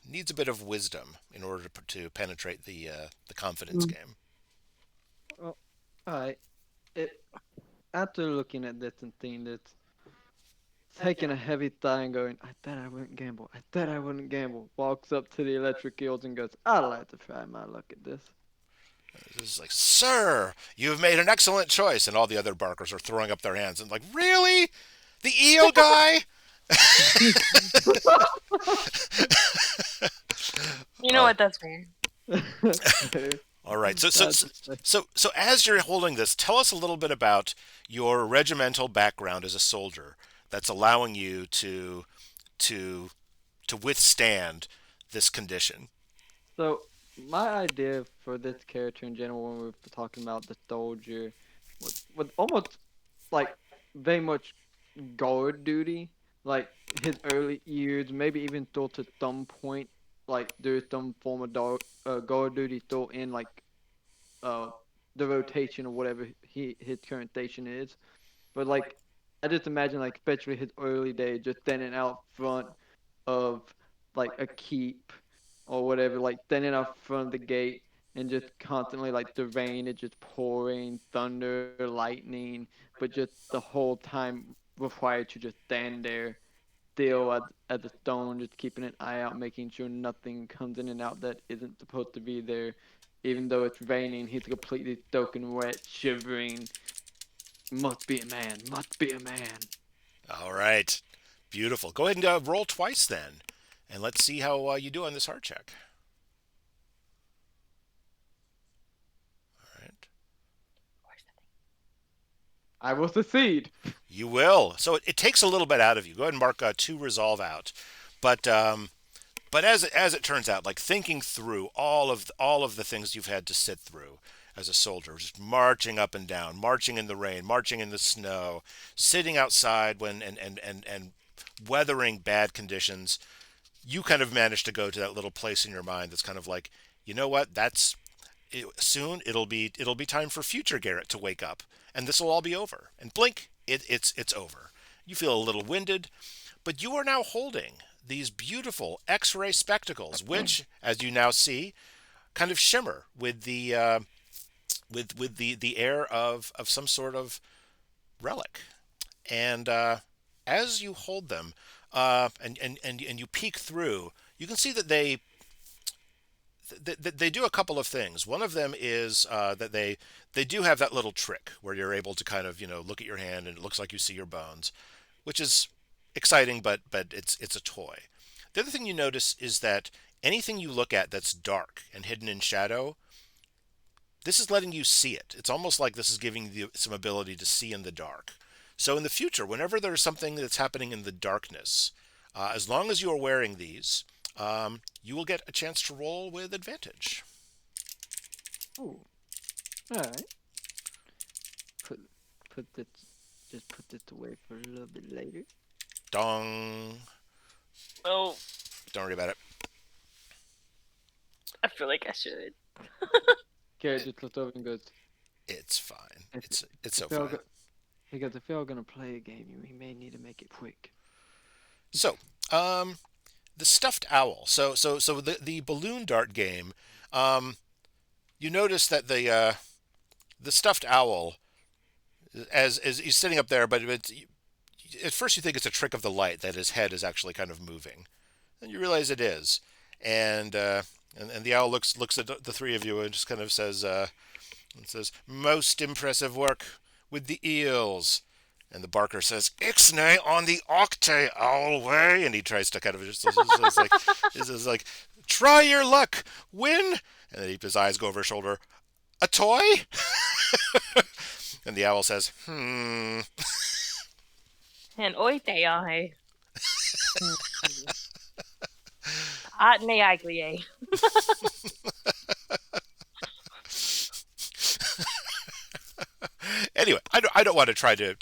needs a bit of wisdom in order to penetrate the confidence Mm. game. well, all right. It After looking at this and seeing this, taking a heavy thigh and going, I thought I wouldn't gamble. I thought I wouldn't gamble. Walks up to the electric eels and goes, I'd like to try my luck at this. This is like, sir, you have made an excellent choice, and all the other barkers are throwing up their hands and like, really, the eel guy? You know Oh, what? That's fair. Okay. all right. So so That's so so as you're holding this, tell us a little bit about your regimental background as a soldier that's allowing you to to withstand this condition. So my idea for this character in general, when we were talking about the soldier, was almost like very much guard duty. Like his early years, maybe even still to some point, like there's some form of guard duty still in like uh the rotation or whatever his current station is. But like I just imagine like especially his early days, just standing out front of like a keep or whatever, like standing out front of the gate and just constantly like the rain is just pouring, thunder, lightning, but just the whole time required to just stand there still at the stone, just keeping an eye out, making sure nothing comes in and out that isn't supposed to be there. Even though it's raining, he's completely soaking wet, shivering. Must be a man, must be a man. All right. Beautiful. Go ahead and roll twice then, and let's see how you do on this heart check. All right. I will succeed. You will. So it takes a little bit out of you. Go ahead and mark two resolve out. But as it turns out, like thinking through all of the things you've had to sit through as a soldier, just marching up and down, marching in the rain, marching in the snow, sitting outside when and weathering bad conditions, you kind of managed to go to that little place in your mind that's kind of like, you know what, soon it'll be time for future Garrett to wake up, and this will all be over. And blink, it's over. You feel a little winded, but you are now holding these beautiful X-ray spectacles, which, as you now see, kind of shimmer with the air of some sort of relic. And as you hold them, and you peek through, you can see that they do a couple of things. One of them is that they do have that little trick where you're able to kind of look at your hand and it looks like you see your bones, which is exciting, but it's a toy. The other thing you notice is that anything you look at that's dark and hidden in shadow, this is letting you see it. It's almost like this is giving you some ability to see in the dark. So in the future, whenever there's something that's happening in the darkness, as long as you are wearing these, you will get a chance to roll with advantage. Ooh, all right. Put put this just put this away for a little bit later. Dong. Oh, Don't worry about it. I feel like I should. Garrett just looks over and goes, It's fine. if It's so if y'all fine. he goes, if y'all gonna play a game, you may need to make it quick. So, the stuffed owl. So the balloon dart game. You notice that the stuffed owl, as he's sitting up there, but at first you think it's a trick of the light that his head is actually kind of moving, and you realize it is, and And the owl looks at the three of you and just kind of says, "Most impressive work with the eels." And the barker says, "Ixnay on the octay owl way," and he tries to kind of just like, "Try your luck, win." And then his eyes go over his shoulder. "A toy?" And the owl says, "Hmm." And oite ai. Atne aglie. Anyway, I don't want to try to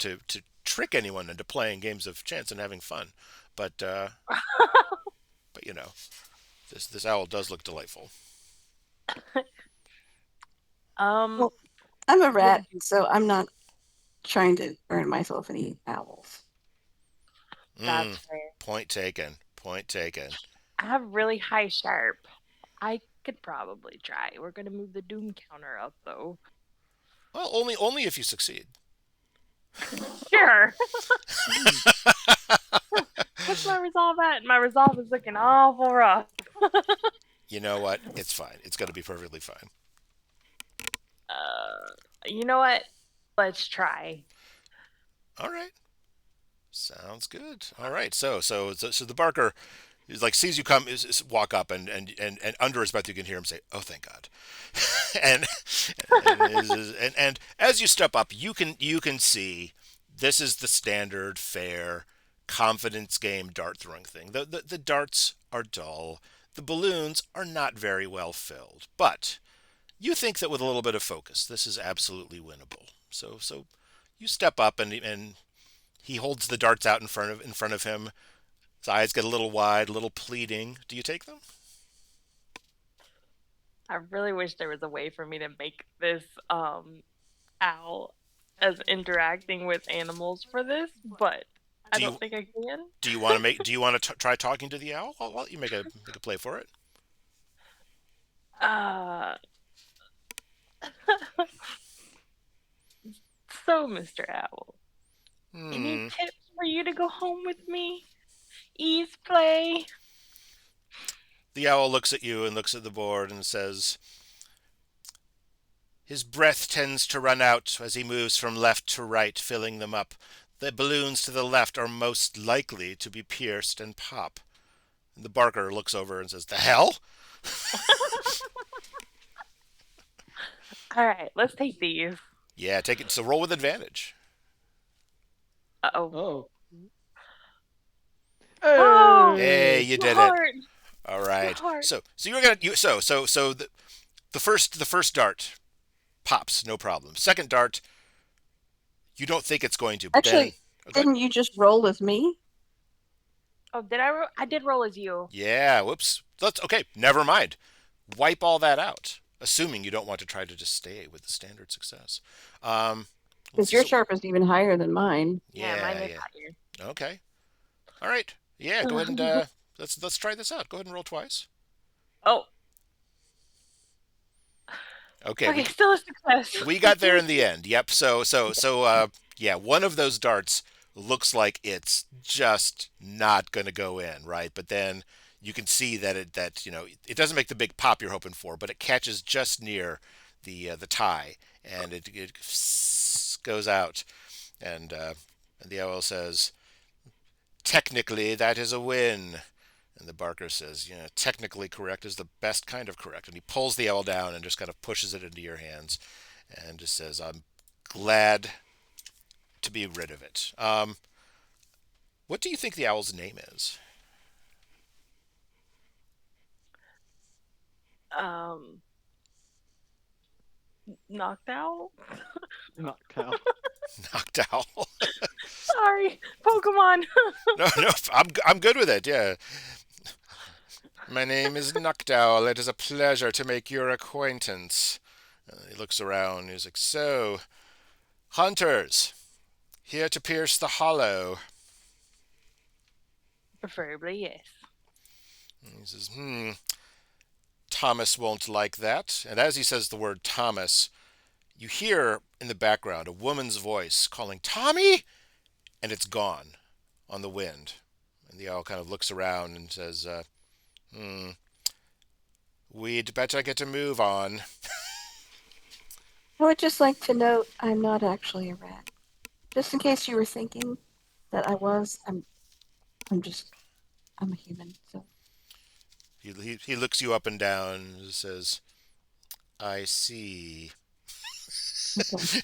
trick anyone into playing games of chance and having fun, but this owl does look delightful. um, Well, I'm a what rat, would you? so I'm not trying to earn myself any owls. Mm, That's fair. point taken. Point taken. I have really high sharp. I could probably try. We're gonna move the doom counter up though. Well, only if you succeed. Sure. Hmm. What's my resolve at? My resolve is looking awful rough. You know what? It's fine. It's going to be perfectly fine. You know what? Let's try. All right. Sounds good. All right. So the barker is like sees you come, walk up, and under his breath you can hear him say, "Oh, thank God." and and as you step up, you can see this is the standard fair confidence game dart throwing thing. The darts are dull. The balloons are not very well filled, but you think that with a little bit of focus, this is absolutely winnable. So you step up and he holds the darts out in front of him. His eyes get a little wide, a little pleading. Do you take them? I really wish there was a way for me to make this owl as interacting with animals for this, but I Do don't you think I can. do you want to try talking to the owl? I'll let you make a play for it. Uh so Mr. Owl, any Hmm. tips for you to go home with me? Ease play. The owl looks at you and looks at the board and says, "His breath tends to run out as he moves from left to right, filling them up. The balloons to the left are most likely to be pierced and pop." And the barker looks over and says, "The hell?" All right, let's take these. Yeah, take it. So roll with advantage. Uh-oh. Oh. Oh, Hey, Hey. you my did it. heart. All My right. heart. So you're gonna you so the first dart pops, no problem. Second dart, you don't think it's going to, but then Actually, good. didn't you just roll with me? Oh, did I? I did roll as you. Yeah, whoops. Let's okay. Never mind. Wipe all that out, assuming you don't want to try to just stay with the standard success. Um, let's Because see. your So sharp is even higher than mine. Yeah, mine yeah, is yeah. higher. Okay. All right. Yeah. Go ahead and let's try this out. Go ahead and roll twice. Oh, Okay. okay, still a success. We got there in the end. Yep. Yeah, one of those darts looks like it's just not going to go in, right? But then you can see that it doesn't make the big pop you're hoping for, but it catches just near the tie, and it goes out, and the owl says, "Technically, that is a win." And the barker says, "Yeah, technically correct is the best kind of correct." And he pulls the owl down and just kind of pushes it into your hands and just says, "I'm glad to be rid of it." What do you think the owl's name is? um, Knocked out. Knocked out. Knocked Owl. Sorry, Pokemon. No, no, I'm good with it. Yeah. "My name is Knocked Owl. It is a pleasure to make your acquaintance." He looks around. He's like, "So, hunters, here to pierce the hollow." Preferably yes. He says, "Thomas won't like that." And as he says the word Thomas, you hear in the background a woman's voice calling, "Tommy!" And it's gone on the wind. And the owl kind of looks around and says, "Hmm, we You'd better get a move on. I would just like to note I'm not actually a rat. Just in case you were thinking that I was, I'm just, I'm a human. So, He looks you up and down and says, I see. okay.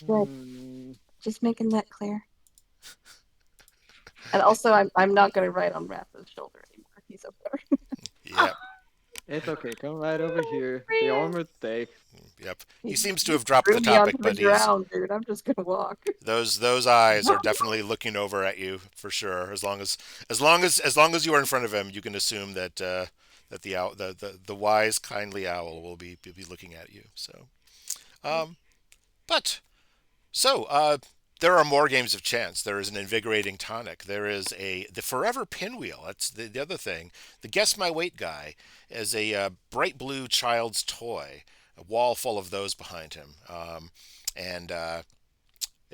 Good. Mm, Just making that clear. And also, I'm not going to ride on Ratha's shoulder anymore. He's up there. Yep, it's okay. Come right over here. The Real. armor's safe. yep. He He seems to just have dropped threw the me onto topic, the but he's ground, dude. I'm just going to walk. those eyes are definitely looking over at you for sure. As long as you are in front of him, you can assume that that the owl, the wise kindly owl will be looking at you. So, um, but so there are more games of chance. There is an invigorating tonic. There is the forever pinwheel. That's the other thing. The guess my weight guy is a bright blue child's toy. A wall full of those behind him, and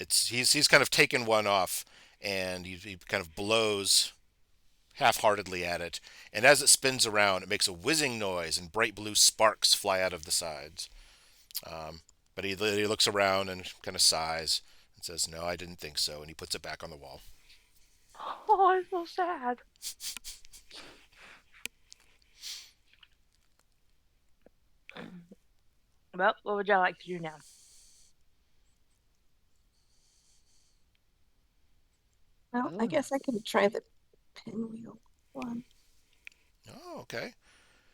he's kind of taken one off, and he kind of blows half-heartedly at it, and as it spins around, it makes a whizzing noise, and bright blue sparks fly out of the sides. But he looks around and kind of sighs and says, "No, I didn't think so," and he puts it back on the wall. Oh, I'm so sad. Well, what would y'all like to do now? Well, I Oh. guess I can try the pinwheel one. Oh, okay.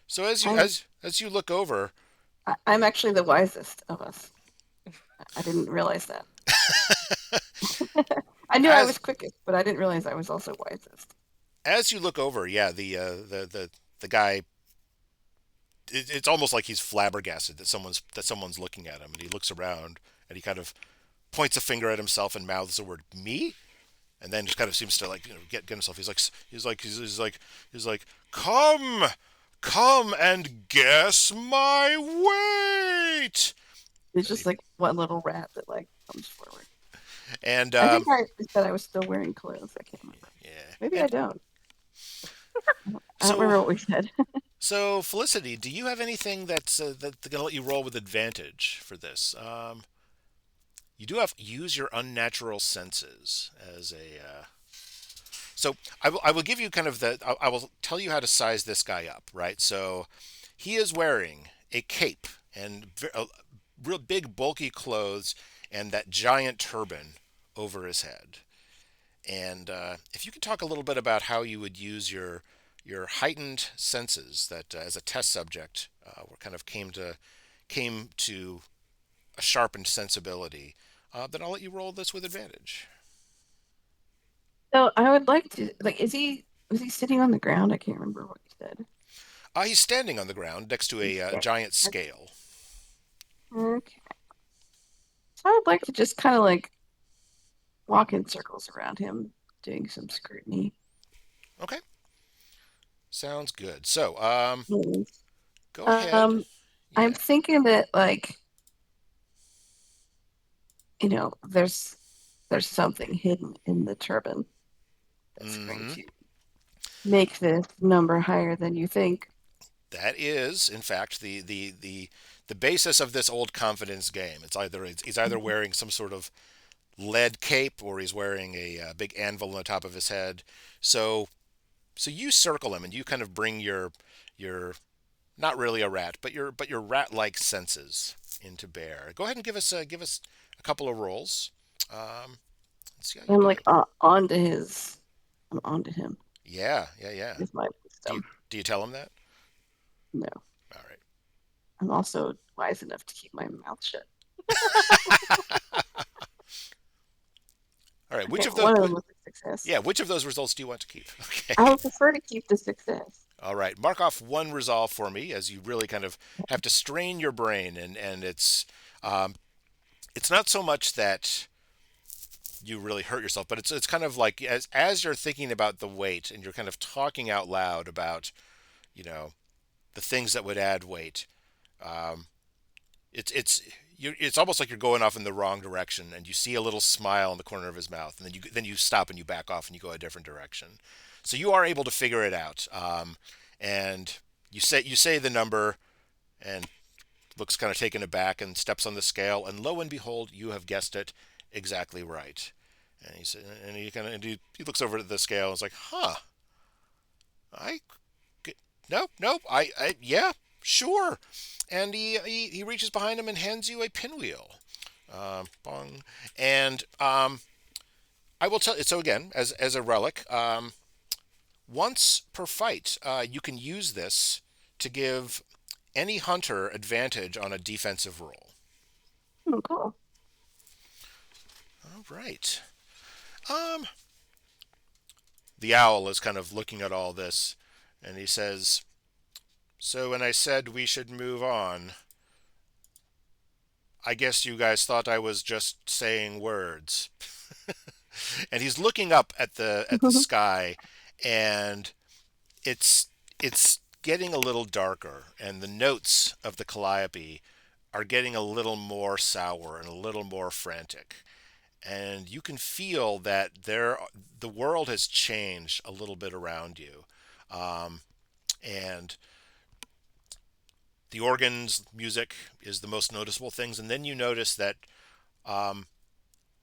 So as you I'm, as you look over, I'm actually the wisest of us. I didn't realize that. I knew I was as quickest, but I didn't realize I was also wisest. as you look over, yeah, the guy. It's almost like he's flabbergasted that someone's looking at him, and he looks around and he kind of points a finger at himself and mouths the word "me," and then just kind of seems to like get himself. He's like, come and guess my weight. It's And he just like one little rat that like comes forward. and I think I said I was still wearing clothes. I can't remember. yeah. Maybe I And don't. I don't so remember what we said. so Felicity, do you have anything that's gonna let you roll with advantage for this? You do have use your unnatural senses as a. So I will give you kind of I will tell you how to size this guy up, right? So he is wearing a cape and real big bulky clothes and that giant turban over his head. And if you could talk a little bit about how you would use your heightened senses that as a test subject kind of came to a sharpened sensibility, then I'll let you roll this with advantage. So I would like to like was he sitting on the ground? I can't remember what you said. He's standing on the ground next to a He's standing. giant scale. Okay. So I would like to just kind of like walk in circles around him, doing some scrutiny. Okay, sounds good. So, Yes. go ahead. Um, I'm Yeah. thinking that like, there's something hidden in the turban that's going Mm-hmm. to make this number higher than you think. That is, in fact, the basis of this old confidence game. He's either wearing some sort of lead cape or he's wearing a big anvil on the top of his head. So so you circle him and you kind of bring your not really a rat, but your rat-like senses into bear. Go ahead and give us a couple of rolls. Let's see how you I'm do. like onto his, I'm onto him Yeah, yeah, yeah. with my Do you wisdom. do you tell him that? No, All right. I'm also wise enough to keep my mouth shut. All right. Which Okay, of those? one of them was a success. Yeah. Which of those results do you want to keep? I Okay. would prefer to keep the success. All right. Mark off one resolve for me, as you really kind of have to strain your brain, and it's not so much that you really hurt yourself, but it's kind of like as you're thinking about the weight and you're kind of talking out loud about you know the things that would add weight. Um, it's almost like you're going off in the wrong direction, and you see a little smile in the corner of his mouth, and then you stop and you back off and you go a different direction. So you are able to figure it out, and You say the number, and looks kind of taken aback and steps on the scale, and lo and behold, you have guessed it exactly right. And he said, and he kind of he looks over at the scale and is like, "Huh, I nope, nope, I yeah, sure." And he reaches behind him and hands you a pinwheel. Bong. And I will tell you. So again, as a relic, once per fight, you can use this to give any hunter advantage on a defensive roll. Oh, cool. All right. Um, the owl is kind of looking at all this, and he says, "So when I said we should move on, I guess you guys thought I was just saying words." And he's looking up at the sky, and it's it's getting a little darker, and the notes of the calliope are getting a little more sour and a little more frantic. And you can feel that the world has changed a little bit around you. And the organ's music is the most noticeable things, and then you notice that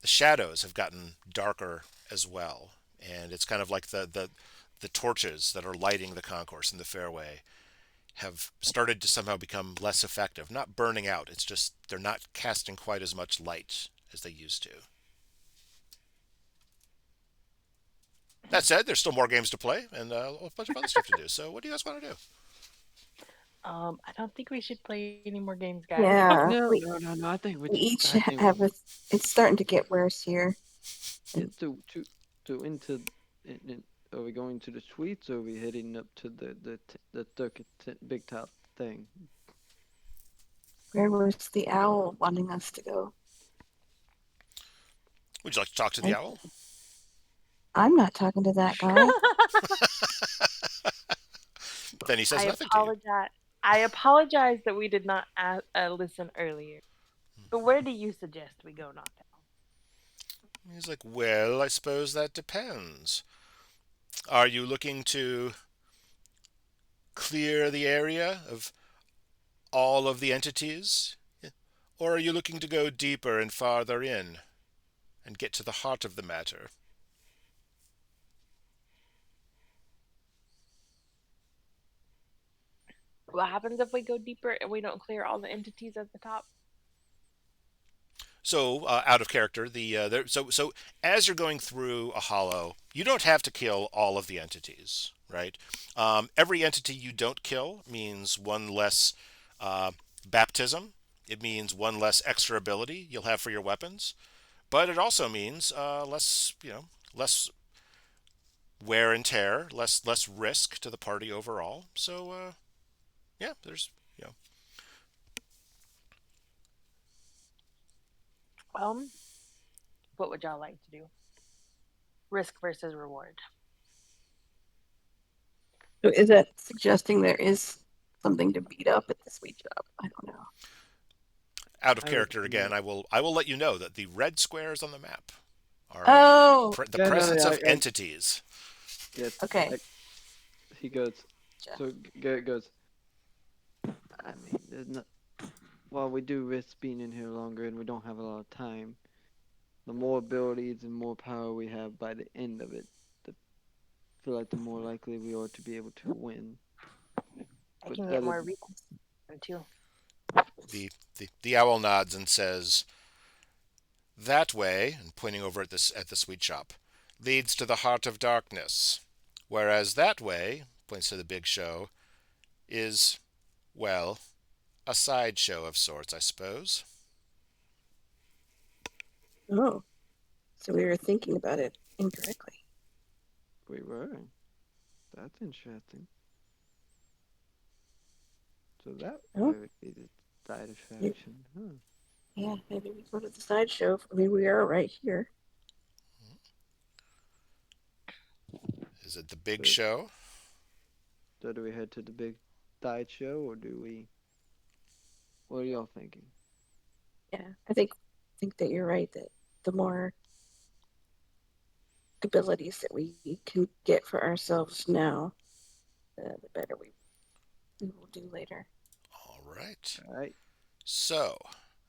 the shadows have gotten darker as well, and it's kind of like the torches that are lighting the concourse in the fairway have started to somehow become less effective. Not burning out, it's just they're not casting quite as much light as they used to. That said, there's still more games to play and a bunch of other stuff to do. So, what do you guys want to do? I don't think we should play any more games, guys. Yeah, No, we no, no, no. I think we each I think have a. It's starting to get worse here. yeah, to into. Are we going to the suites or are we heading up to the big top thing? Where was the owl wanting us to go? Would you like to talk to the I, owl? I'm not talking to that guy. Then he says I nothing to you. apologize. I apologize that we did not listen earlier. But where do you suggest we go, Knockdown? He's like, well, I suppose that depends. Are you looking to clear the area of all of the entities? Or are you looking to go deeper and farther in and get to the heart of the matter? What happens if we go deeper and we don't clear all the entities at the top? So, out of character, so as you're going through a hollow, you don't have to kill all of the entities, right? Every entity you don't kill means one less uh, baptism. It means one less extra ability you'll have for your weapons, but it also means less, less wear and tear, less risk to the party overall. So, yeah, there's you know Um, what would y'all like to do? Risk versus reward. So is that suggesting there is something to beat up at the sweet shop? I don't know. out of I would character again. say I will let you know that the red squares on the map are Oh, the yeah, no, presence yeah, of entities. yeah. okay. I, he goes. Gotcha. So Garrett goes. I mean, there's not. While we do risk being in here longer and we don't have a lot of time, the more abilities and more power we have by the end of it, the feel like the more likely we are to be able to win. I But can that get is more recon too. The owl nods and says, "That way," and pointing over at the sweet shop, "leads to the heart of darkness, whereas that way," points to the big show, "is, well, a sideshow of sorts, I suppose." Oh, so we were thinking about it incorrectly. we were. That's interesting. So that Oh, way would be the side y- attraction, huh? yeah, maybe we go to the sideshow. I mean, we are right here. Is it the big So, show? so do we head to the big side show or do we? What are y'all thinking? Yeah, I think that you're right. That the more abilities that we can get for ourselves now, the better we we will do later. All right. All right. So,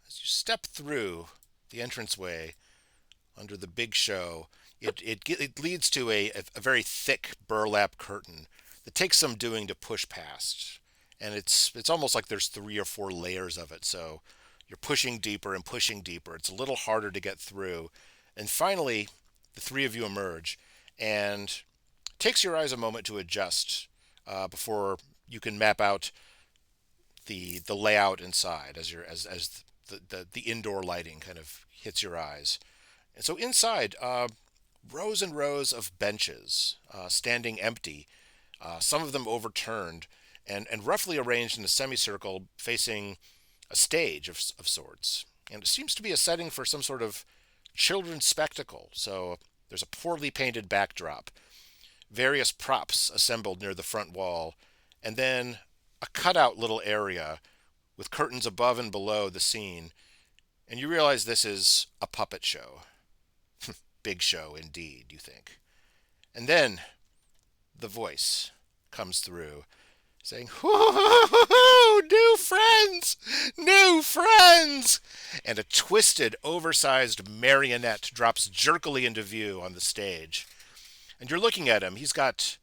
as you step through the entranceway under the big show, it leads to a very thick burlap curtain that takes some doing to push past, and it's almost like there's 3 or 4 layers of it. So you're pushing deeper and pushing deeper. It's a little harder to get through, and finally, the three of you emerge, and it takes your eyes a moment to adjust before you can map out the layout inside as the indoor lighting kind of hits your eyes. And so inside, rows and rows of benches standing empty, some of them overturned, and roughly arranged in a semicircle facing a stage of sorts. And it seems to be a setting for some sort of children's spectacle. So there's a poorly painted backdrop, various props assembled near the front wall, and then a cutout little area with curtains above and below the scene. And you realize this is a puppet show. Big show indeed, you think. And then the voice comes through saying, "Whoo, new friends! New friends!" And a twisted, oversized marionette drops jerkily into view on the stage. And you're looking at him. He's got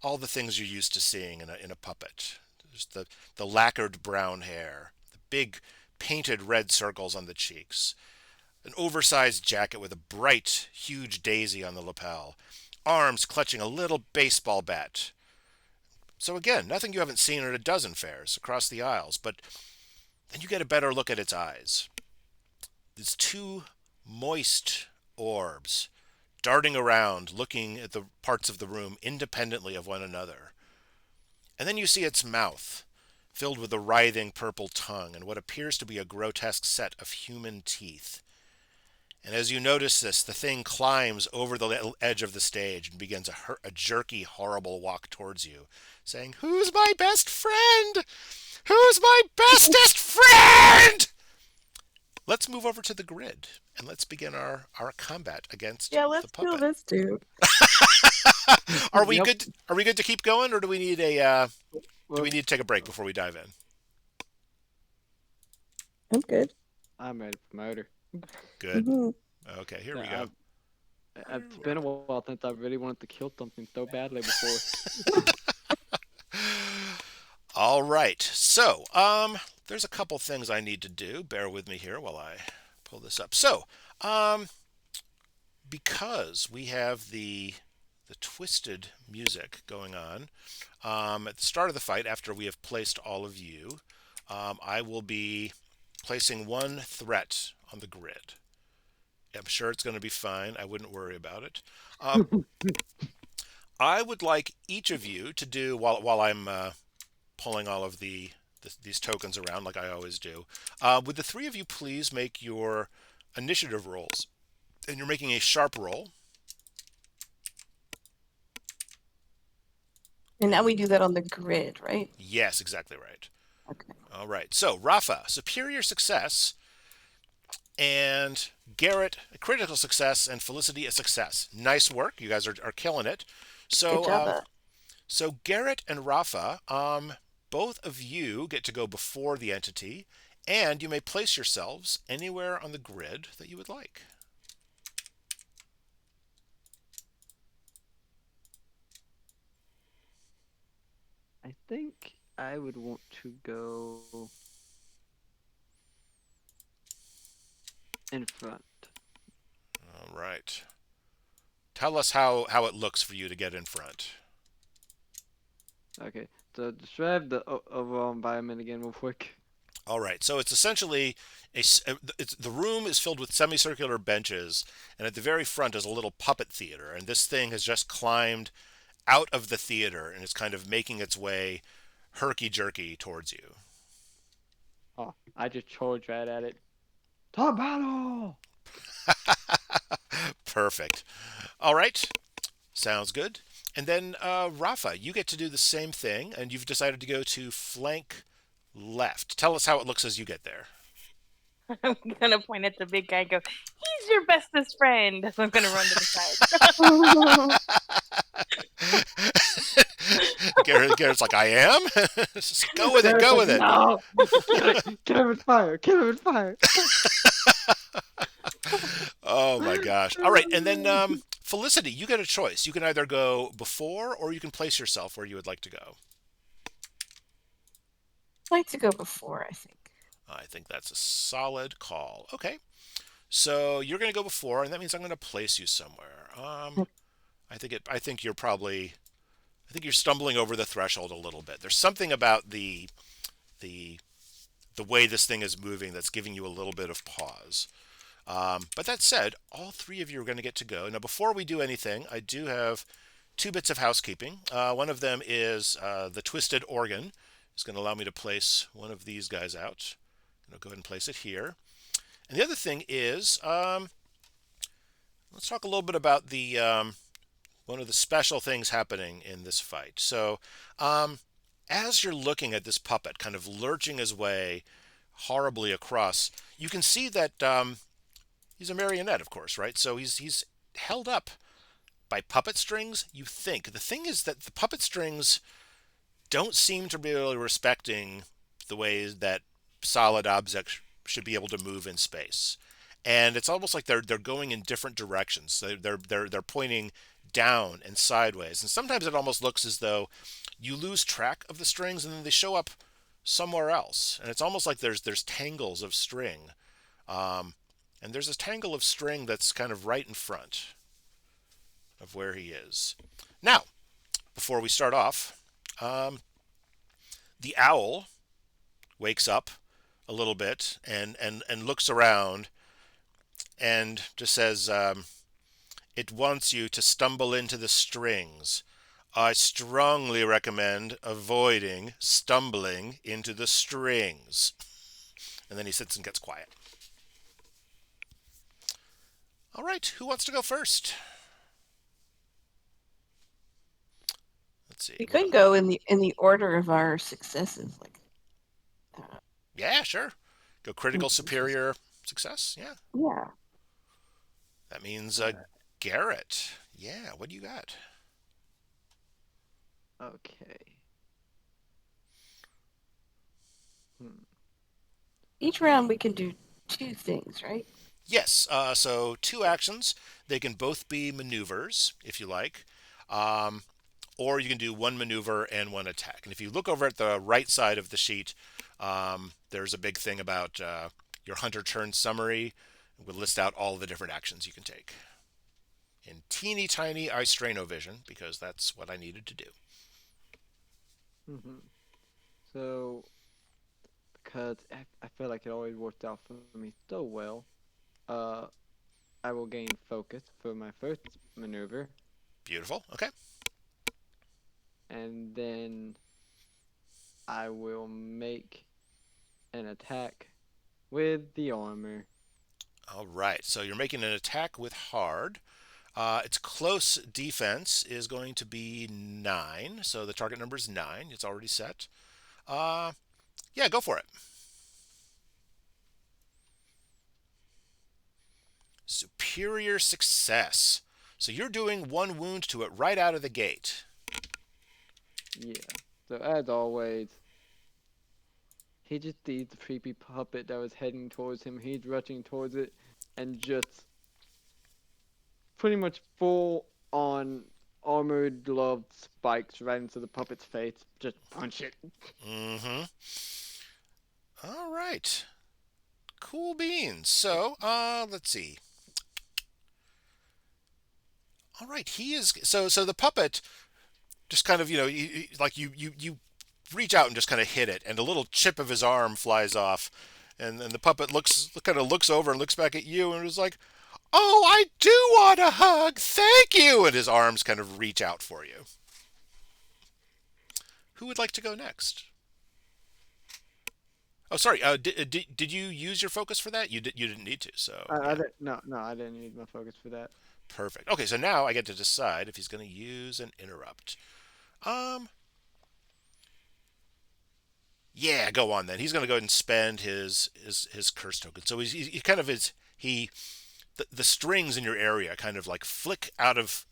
all the things you're used to seeing in a puppet. There's the lacquered brown hair, the big painted red circles on the cheeks, an oversized jacket with a bright, huge daisy on the lapel, arms clutching a little baseball bat. So again, nothing you haven't seen at a dozen fairs across the aisles, but then you get a better look at its eyes. These two moist orbs darting around, looking at the parts of the room independently of one another. And then you see its mouth, filled with a writhing purple tongue and what appears to be a grotesque set of human teeth. And as you notice this, the thing climbs over the edge of the stage and begins a jerky, horrible walk towards you, saying, "Who's my best friend? Who's my bestest friend?" Let's move over to the grid and let's begin our combat against Yeah, the let's kill puppet. this dude. Are we Yep. good? Are we good to keep going, or do we need a do Well, we need to take a break before we dive in? I'm good. I'm ready for murder. Good. Mhm. Okay, here we Yeah, go. It's been a while since I really wanted to kill something so badly before. All right. So, there's a couple things I need to do. Bear with me here while I pull this up. So, because we have the twisted music going on at the start of the fight, after we have placed all of you, I will be placing one threat on the grid. I'm sure it's going to be fine. I wouldn't worry about it. I would like each of you to do while I'm pulling all of these tokens around like I always do. Would the three of you please make your initiative rolls? And you're making a sharp roll. And now we do that on the grid, right? Yes, exactly right. Okay. All right. So, Rafa, superior success, and Garrett, a critical success, and Felicity, a success. Nice work. You guys are killing it. So, Good job. so Garrett and Rafa, both of you get to go before the entity, and you may place yourselves anywhere on the grid that you would like. I think I would want to go in front. All right. Tell us how it looks for you to get in front. Okay, so describe the overall environment again real quick. All right. So it's essentially the room is filled with semicircular benches, and at the very front is a little puppet theater, and this thing has just climbed out of the theater and is kind of making its way herky jerky towards you. Oh, I just charged right at it. Top battle! Perfect. All right. Sounds good. And then Rafa, you get to do the same thing, and you've decided to go to flank left. Tell us how it looks as you get there. I'm gonna point at the big guy and go, "He's your bestest friend." I'm gonna run to the side. Garrett's like, I am. Just go with it. Garrett's Go like, with it. no, kill him with fire, kill him with fire. Oh my gosh! All right, and then Felicity, you get a choice. You can either go before, or you can place yourself where you would like to go. I'd like to go before, I think. I think that's a solid call. Okay, so you're going to go before, and that means I'm going to place you somewhere. I think you're probably. I think you're stumbling over the threshold a little bit. There's something about the the way this thing is moving that's giving you a little bit of pause. But that said, all three of you are going to get to go. Now, before we do anything, I do have two bits of housekeeping. One of them is the twisted organ. It's going to allow me to place one of these guys out. I'm going to go ahead and place it here. And the other thing is, let's talk a little bit about the one of the special things happening in this fight. So, as you're looking at this puppet kind of lurching his way horribly across, you can see that he's a marionette, of course, right? So he's held up by puppet strings. You think the thing is that the puppet strings don't seem to be really respecting the way that solid objects should be able to move in space, and it's almost like they're going in different directions. They're pointing down and sideways, and sometimes it almost looks as though you lose track of the strings and then they show up somewhere else, and it's almost like there's tangles of string. And there's a tangle of string that's kind of right in front of where he is. Now, before we start off, the owl wakes up a little bit and looks around and just says, it wants you to stumble into the strings. I strongly recommend avoiding stumbling into the strings. And then he sits and gets quiet. All right, who wants to go first? Let's see. We could go in the order of our successes, like Yeah, sure. Go critical, superior, success. Yeah. yeah. That means Garrett. Yeah, what do you got? Okay. Each round we can do two things, right? Yes, so two actions. They can both be maneuvers, if you like. Or you can do one maneuver and one attack. And if you look over at the right side of the sheet, there's a big thing about your hunter turn summary. We'll list out all the different actions you can take in teeny tiny iStrano vision, because that's what I needed to do. So, because I feel like it always worked out for me so well, I will gain focus for my first maneuver, Beautiful. Okay. and then I will make an attack with the armor. All right. So you're making an attack with hard. Its close defense is going to be 9. So the target number is 9. It's already set. Yeah, go for it. Superior success. So you're doing 1 wound to it right out of the gate. Yeah. So as always, he just sees the creepy puppet that was heading towards him. He's rushing towards it, and just pretty much full on armored gloved spikes right into the puppet's face. Just punch it. Mm-hmm. All right. Cool beans. So, let's see. All right, he is so the puppet just kind of, you reach out and just kind of hit it, and a little chip of his arm flies off, and the puppet kind of looks over and looks back at you and is like, "Oh, I do want a hug. Thank you." And his arms kind of reach out for you. Who would like to go next? Oh, sorry. Did you use your focus for that? You didn't need to. So I yeah. didn't, no, I didn't need my focus for that. Perfect. Okay, so now I get to decide if he's going to use an interrupt. Yeah, go on then. He's going to go ahead and spend his curse token. So he kind of is the strings in your area kind of like flick out of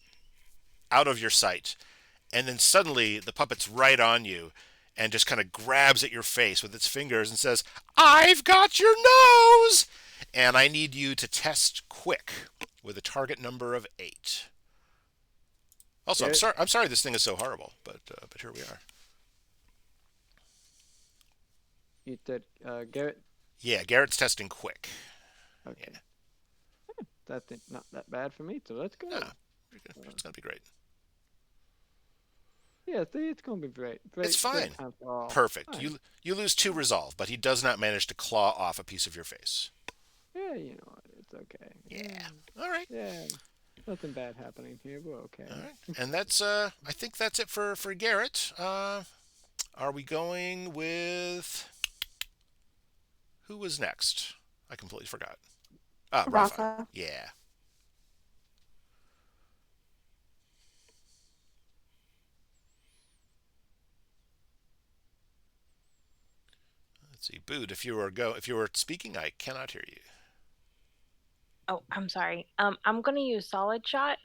out of your sight, and then suddenly the puppet's right on you and just kind of grabs at your face with its fingers and says, "I've got your nose!" And I need you to test quick with a target number of 8. Also, I'm Garrett, sorry. I'm sorry this thing is so horrible, but here we are. you said Garrett. Yeah, Garrett's testing quick. Okay, Yeah, that's not that bad for me. So let's go. no, it's gonna be great. Yeah, see, it's gonna be great. It's Great fine. time for all. Perfect. Fine. You lose 2 resolve, but he does not manage to claw off a piece of your face. Yeah, you know what? It's okay. Yeah. All right. Yeah, nothing bad happening here. We're okay. All right. And that's I think that's it for Garrett. Are we going with who was next? I completely forgot. Ah, Rafa. Rafa. Yeah. Let's see. Boot, if you were speaking, I cannot hear you. Oh, I'm sorry. I'm gonna use solid shot,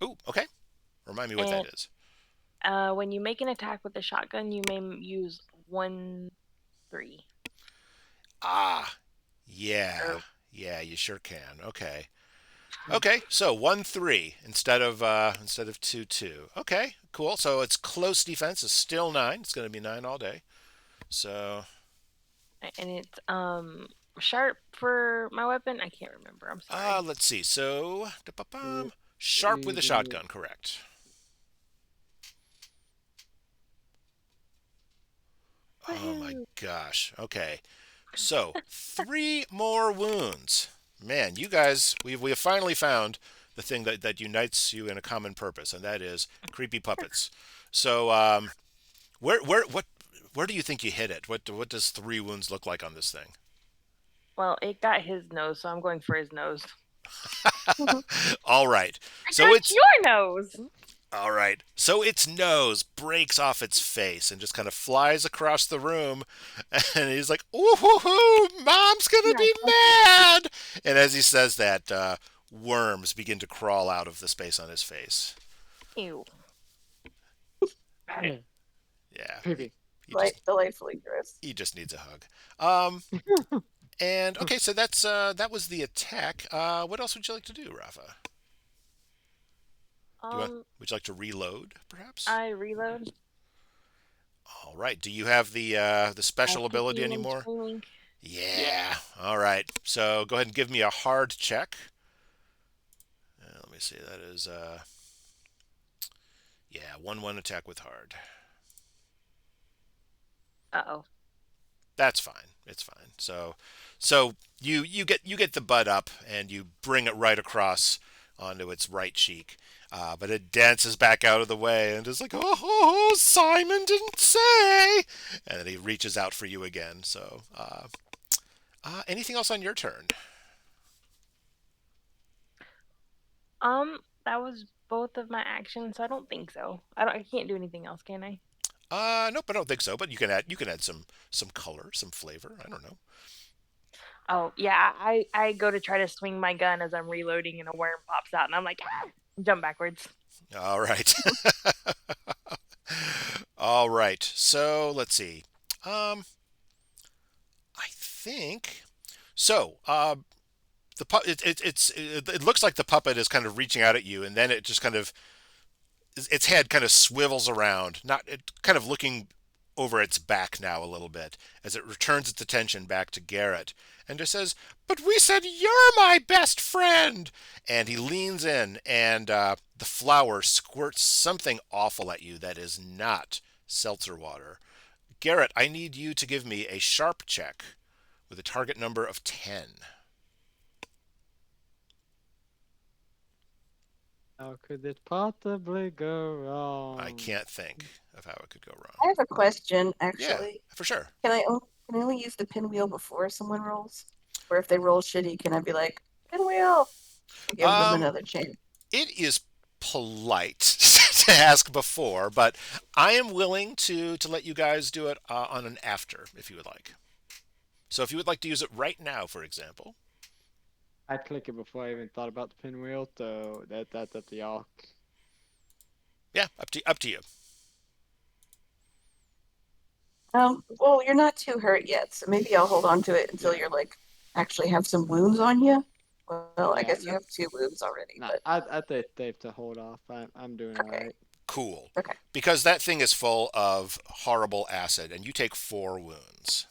Oh, okay. Remind me what that and is. when you make an attack with the shotgun, you may use 1-3. Ah, yeah. Or Yeah, you sure can. Okay. Okay, so 1-3 instead of 2-2. Okay, cool. So it's close defense is still 9. It's going to be 9 all day. So and it's sharp for my weapon. I can't remember. I'm sorry. let's see. So You, sharp with a you, shotgun, correct? Oh my Woohoo! gosh. Okay. So 3 more wounds. Man, you guys, we have finally found the thing that unites you in a common purpose, and that is creepy puppets. So where do you think you hit it? What does 3 wounds look like on this thing? Well, it got his nose, so I'm going for his nose. All right. I So got it's your nose. all right. So its nose breaks off its face and just kind of flies across the room, and he's like, "Ooh, hoo, hoo, Mom's gonna be mad!" And as he says that, worms begin to crawl out of the space on his face. Ew. Yeah, creepy. he just Delightfully gross. he just needs a hug. Um, and okay, so that was the attack. What else would you like to do, Rafa? Would you like to reload, perhaps? I reload. All right. Do you have the special ability Kicking and anymore? screaming. Yeah. All right. So go ahead and give me a hard check. Let me see. That is yeah, 1/1 attack with hard. Uh-oh. That's fine. It's fine. So you get the butt up and you bring it right across onto its right cheek. But it dances back out of the way and is like, "Oh, Simon didn't say." And then he reaches out for you again. So, anything else on your turn? That was both of my actions, so I don't think so. I can't do anything else, can I? Nope, I don't think so. But you can add some color, some flavor. I don't know. Oh, yeah, I go to try to swing my gun as I'm reloading and a worm pops out and I'm like, ah! Jump backwards. All right. All right. So let's see. I think so. It looks like the puppet is kind of reaching out at you, and then it just kind of its head kind of swivels around, not it kind of looking over its back now a little bit as it returns its attention back to Garrett and just says, "But we said you're my best friend." And he leans in, and the flower squirts something awful at you that is not seltzer water. Garrett, I need you to give me a sharp check with a target number of 10. How could this possibly go I wrong? can't think of how it could go I wrong. have a question, Yeah, actually. for sure. Can I only use the pinwheel before someone rolls? Or if they roll shitty, can I be like, pinwheel? And give them Um, another chance. it is polite to ask before, but I am willing to let you guys do it on an after if you would like. So if you would like to use it right now, for example. I click it before I even thought about the pinwheel, so that's up to y'all. Yeah, up to you. Well, you're not too hurt yet, so maybe I'll hold on to it until you're like actually have some wounds on you. Well, I Yeah, guess you have two wounds already, nah, but I think safe to hold off. I'm doing all okay, right. Cool. okay. Because that thing is full of horrible acid, and you take 4 wounds.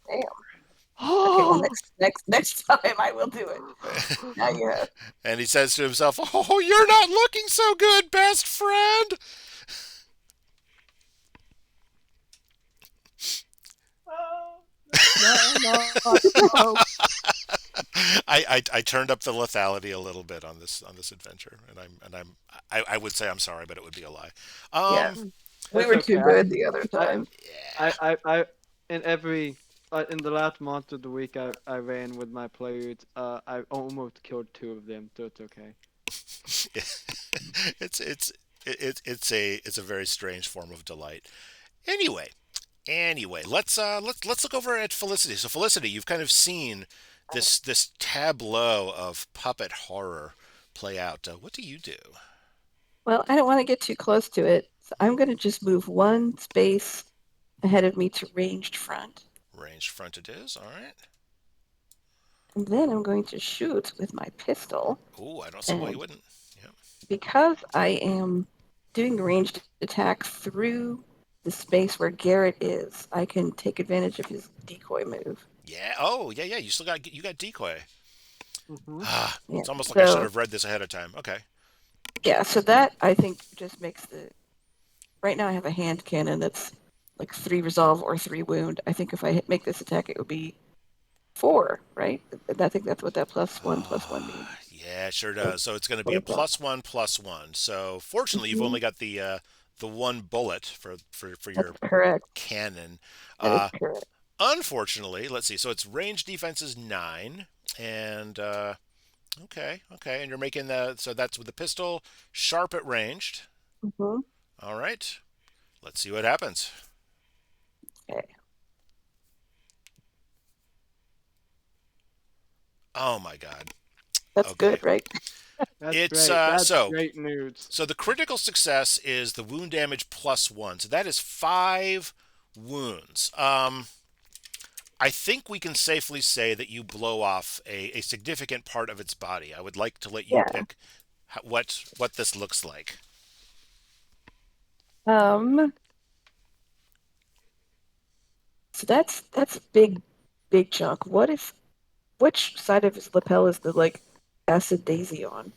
Damn. Okay, well, Oh, next time I will do it. Now you have. And he says to himself, "Oh, you're not looking so good, best friend." no, no. I turned up the lethality a little bit on this adventure, and I would say I'm sorry, but it would be a lie. Yeah, we That's were too okay. good the other I, time. Yeah. in every, in the last month of the week I ran with my players, I almost killed two of them, so it's okay. it's it's it's a very strange form of delight. Anyway, let's look over at Felicity. So Felicity, you've kind of seen this tableau of puppet horror play out. What do you do? Well, I don't want to get too close to it, so I'm going to just move one space ahead of me to ranged front, Ranged front it is. All right. and then I'm going to shoot with my pistol. Oh, I don't see why you And wouldn't. Yeah. because I am doing the ranged attack through the space where Garrett is, I can take advantage of his decoy move. Yeah. Oh, yeah, yeah. You got decoy. Hmm. Ah, Yeah. it's almost like I should So have read this ahead of time. Okay. yeah, so that I think just makes the right now I have a hand cannon that's like 3 resolve or 3 wound. I think if I make this attack, it would be 4, right? I think that's what that +1/+1 means. Yeah, it sure So does. So it's going to be a 45. +1/+1. So fortunately, you've Mhm. only got the one bullet for That's your correct. cannon. That is Uh, correct. Unfortunately, let's see. So its range defense is 9, and okay, and you're making the so that's with the pistol, sharp at ranged. Hmm. All right, let's see what happens. Okay. Oh my God. That's Okay, good, right? That's it's great. That's so great news. so the critical success is the wound damage +1. So that is 5 wounds. I think we can safely say that you blow off a significant part of its body. I would like to let you Yeah. pick what this looks like. Um, so that's a big chunk. Which side of his lapel is the like acid daisy on?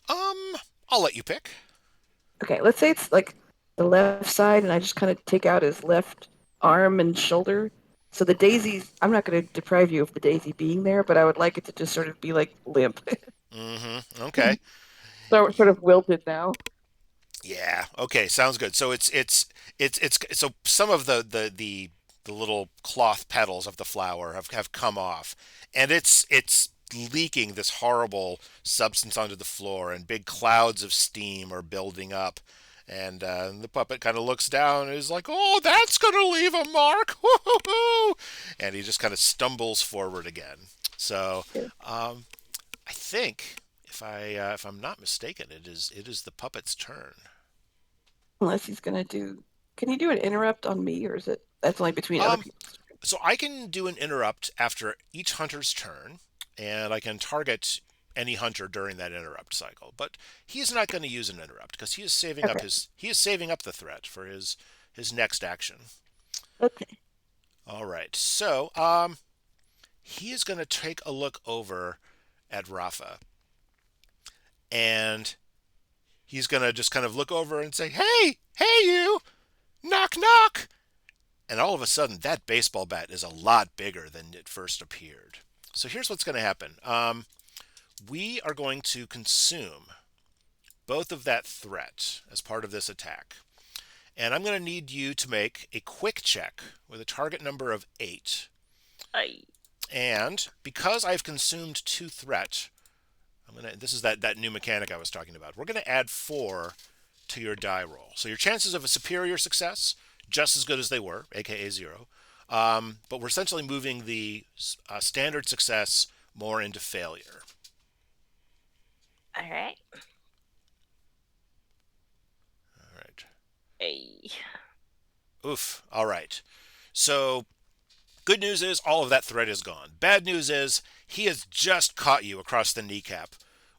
Um, I'll let you pick. Okay, let's say it's like the left side, and I just kind of take out his left arm and shoulder. So the daisies, I'm not going to deprive you of the daisy being there, but I would like it to just sort of be like limp. Mm-hmm. Okay. So sort of wilted now. Yeah. Okay. Sounds good. So it's so some of the little cloth petals of the flower have come off, and it's leaking this horrible substance onto the floor, and big clouds of steam are building up. And the puppet kind of looks down and is like, "Oh, that's gonna leave a mark!" Woo-hoo-hoo! And he just kind of stumbles forward again. So Yeah. I think if I'm not mistaken, it is the puppet's turn. Unless he's going to do. Can he do an interrupt on me, or is it that's only between other Um, people? so I can do an interrupt after each hunter's turn, and I can target any hunter during that interrupt cycle. But he's not going to use an interrupt because Okay. he is saving up the threat for his next action. Okay. All right. So he is going to take a look over at Rafa, and he's going to just kind of look over and say, "Hey, you! Knock, knock!" And all of a sudden, that baseball bat is a lot bigger than it first appeared. So here's what's going to happen. We are going to consume both of that threat as part of this attack. And I'm going to need you to make a quick check with a target number of 8. I And because I've consumed 2 threat, this is that new mechanic I was talking about. We're going to add 4 to your die roll. So your chances of a superior success, just as good as they were, aka 0. But we're essentially moving the standard success more into failure. all right. Hey. Oof. All right. So, good news is all of that threat is gone. Bad news is he has just caught you across the kneecap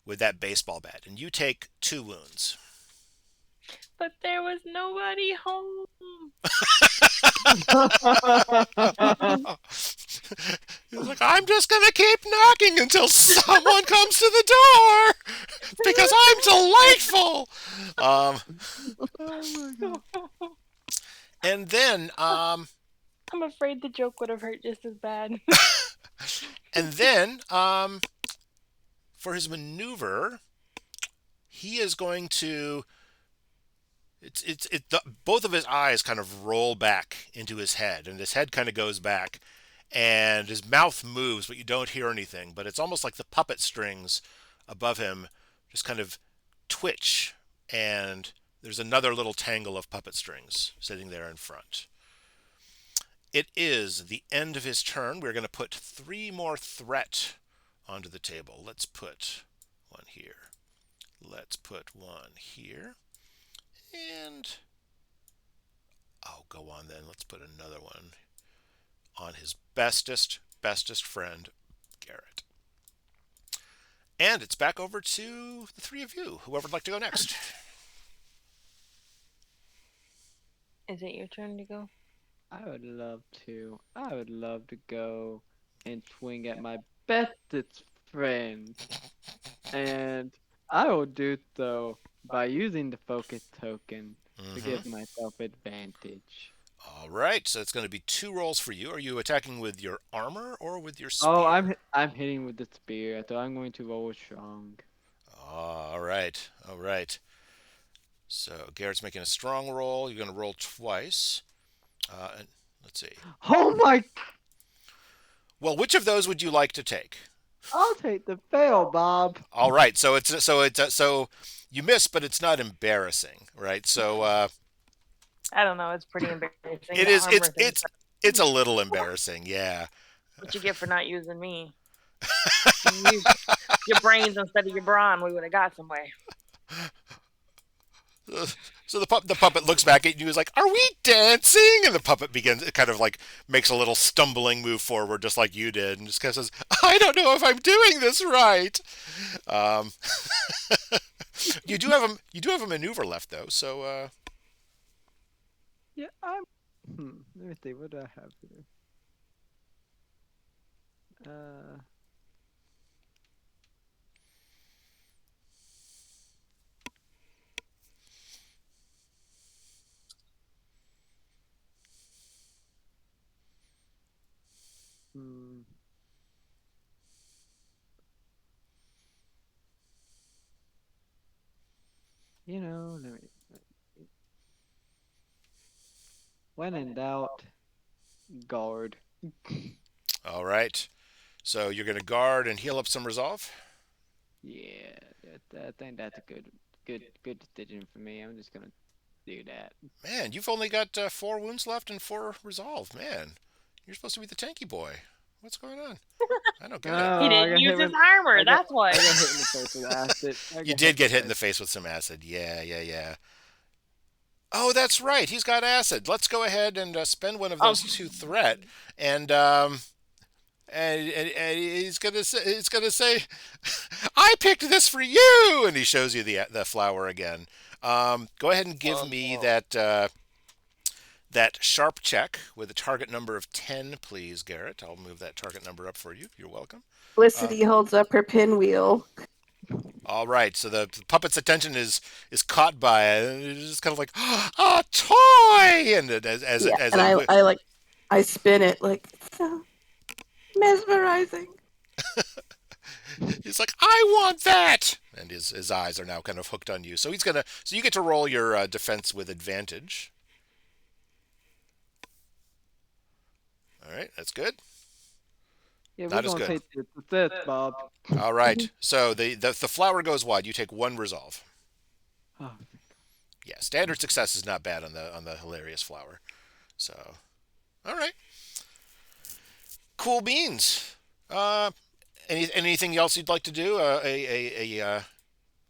with that baseball bat, and you take 2 wounds. But there was nobody home. He's like, I'm just gonna keep knocking until someone comes to the door because I'm delightful. Um, Oh my god. and then, I'm afraid the joke would have hurt just as bad. and then, for his maneuver, he is going to. Both of his eyes kind of roll back into his head, and his head kind of goes back, and his mouth moves, but you don't hear anything. But it's almost like the puppet strings above him just kind of twitch, and there's another little tangle of puppet strings sitting there in front. It is the end of his turn. We're going to put 3 more threat onto the table. Let's put one here. Let's put one here. And oh, go on then. Let's put another one on his bestest friend, Garrett. And it's back over to the 3 of you. Whoever would like to go next. Is it your turn to go? I would love to. I would love to go and swing at my bestest friend. And I will do so by using the focus token to give myself advantage. All right, so it's going to be 2 rolls for you. Are you attacking with your armor or with your Oh, spear? I'm hitting with the spear, so I'm going to roll strong. All right, all right. So Garrett's making a strong roll. You're going to roll twice. And let's see. Oh my! Well, which of those would you like to take? I'll take the fail, Bob. All right, so you miss, but it's not embarrassing, right? So I don't know. It's pretty embarrassing. it The is. armor thing. It's a little embarrassing, yeah. What you get for not using me? If you used your brains instead of your brawn, we would have got somewhere. So the puppet looks back at you and is like, "Are we dancing?" And the puppet begins, it kind of like makes a little stumbling move forward, just like you did, and just kind of says, "I don't know if I'm doing this right." Um, you do have a maneuver left though, so Yeah, I'm. Let me see. What do I have here? Uh. Hmm. Let me. When in doubt, guard. all right. So you're gonna guard and heal up some resolve. Yeah, I think that's a good decision for me. I'm just gonna do that. Man, you've only got 4 wounds left and 4 resolve. Man, you're supposed to be the tanky boy. What's going on? I don't get it. He I didn't got hit use his with. armor. I got. That's why. I got hit in the face with acid. You did get hit in the face with some acid. Yeah, yeah, yeah. Oh, that's right. He's got acid. Let's go ahead and spend one of Oh, those 2 threat, and and he's gonna say, "I picked this for you," and he shows you the flower again. Go ahead and give me that sharp check with a target number of 10, please, Garrett. I'll move that target number up for you. You're welcome. Felicity holds up her pinwheel. All right, so the puppet's attention is caught by it, and it's just kind of like a toy, and Yeah, as and it I spin it like it's so mesmerizing. he's like, I want that, and his eyes are now kind of hooked on you. So so you get to roll your defense with advantage. All right, that's good. Yeah, we're Not as gonna good. take this to this, Bob. All right, so the flower goes wide. You take 1 resolve. Oh, Yeah, standard success is not bad on the hilarious flower. So, all right, cool beans. Anything else you'd like to do? A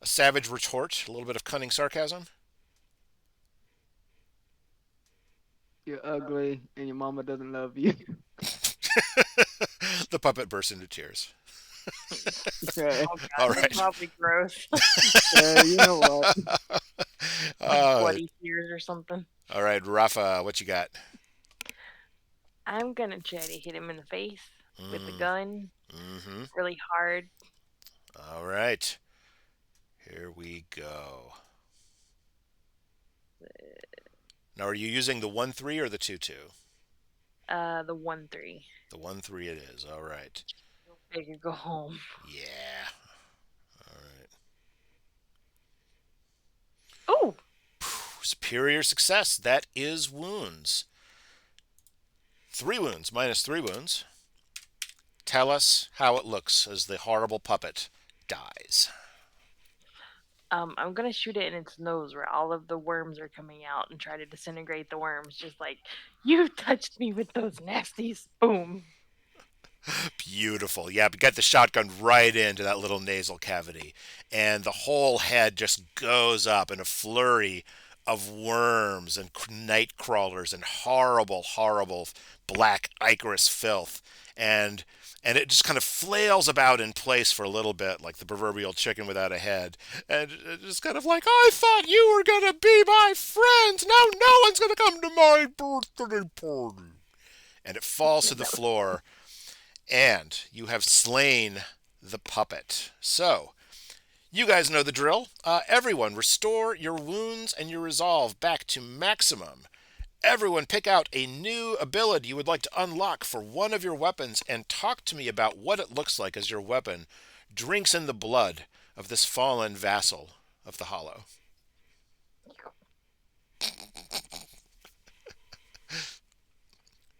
savage retort, a little bit of cunning sarcasm. You're ugly, and your mama doesn't love you. The puppet bursts into tears. Right. Oh god, All that's right. probably gross. You know what? Like uh, bloody tears or something. all right, Rafa, what you got? I'm gonna try to hit him in the face with the Mm, gun mm-hmm. really hard. All right. Here we go. Now, are you using the 1-3 or the 2-2? The 1-3. The 1-3 it is. All right. They could go home. Yeah. All right. Oh, Superior success. That is wounds. 3 wounds minus 3 wounds. Tell us how it looks as the horrible puppet dies. I'm gonna shoot it in its nose where all of the worms are coming out and try to disintegrate the worms. Just like you touched me with those nasties. Boom. Beautiful. Yeah, but get the shotgun right into that little nasal cavity. And the whole head just goes up in a flurry of worms and night crawlers and horrible, horrible black ichorous filth. And and it just kind of flails about in place for a little bit, like the proverbial chicken without a head. And it's just kind of like, I thought you were going to be my friends. Now no one's going to come to my birthday party. And it falls Yeah, to the that was floor and you have slain the puppet. So, you guys know the drill. Everyone, restore your wounds and your resolve back to maximum. Everyone, pick out a new ability you would like to unlock for one of your weapons and talk to me about what it looks like as your weapon drinks in the blood of this fallen vassal of the Hollow.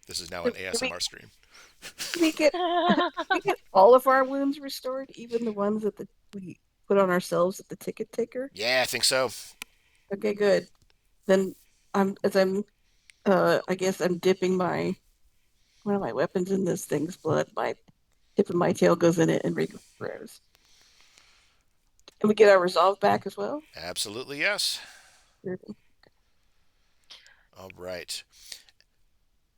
This is now an do we ASMR stream. do we get we get all of our wounds restored, even the ones that we put on ourselves at the ticket taker? Yeah, I think so. Okay, good. Then I'm I guess I'm dipping my one of my weapons in this thing's blood. My tip of my tail goes in it and recuperates. And we get our resolve back as well. Absolutely, yes. Good. All right.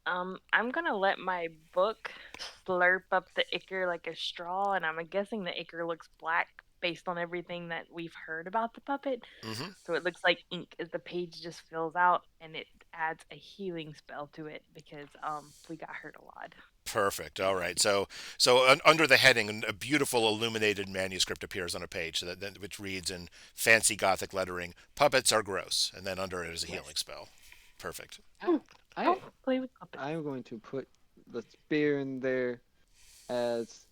I'm gonna let my book slurp up the ichor like a straw, and I'm guessing the ichor looks black based on everything that we've heard about the puppet. Mm-hmm. So it looks like ink as the page just fills out, and it adds a healing spell to it because we got hurt a lot. Perfect. All right. So under the heading, a beautiful illuminated manuscript appears on a page which reads in fancy Gothic lettering, "Puppets are gross," and then under it is a Yes. healing spell. Perfect. I, I, Don't play with puppets. I'm going to put the spear in there as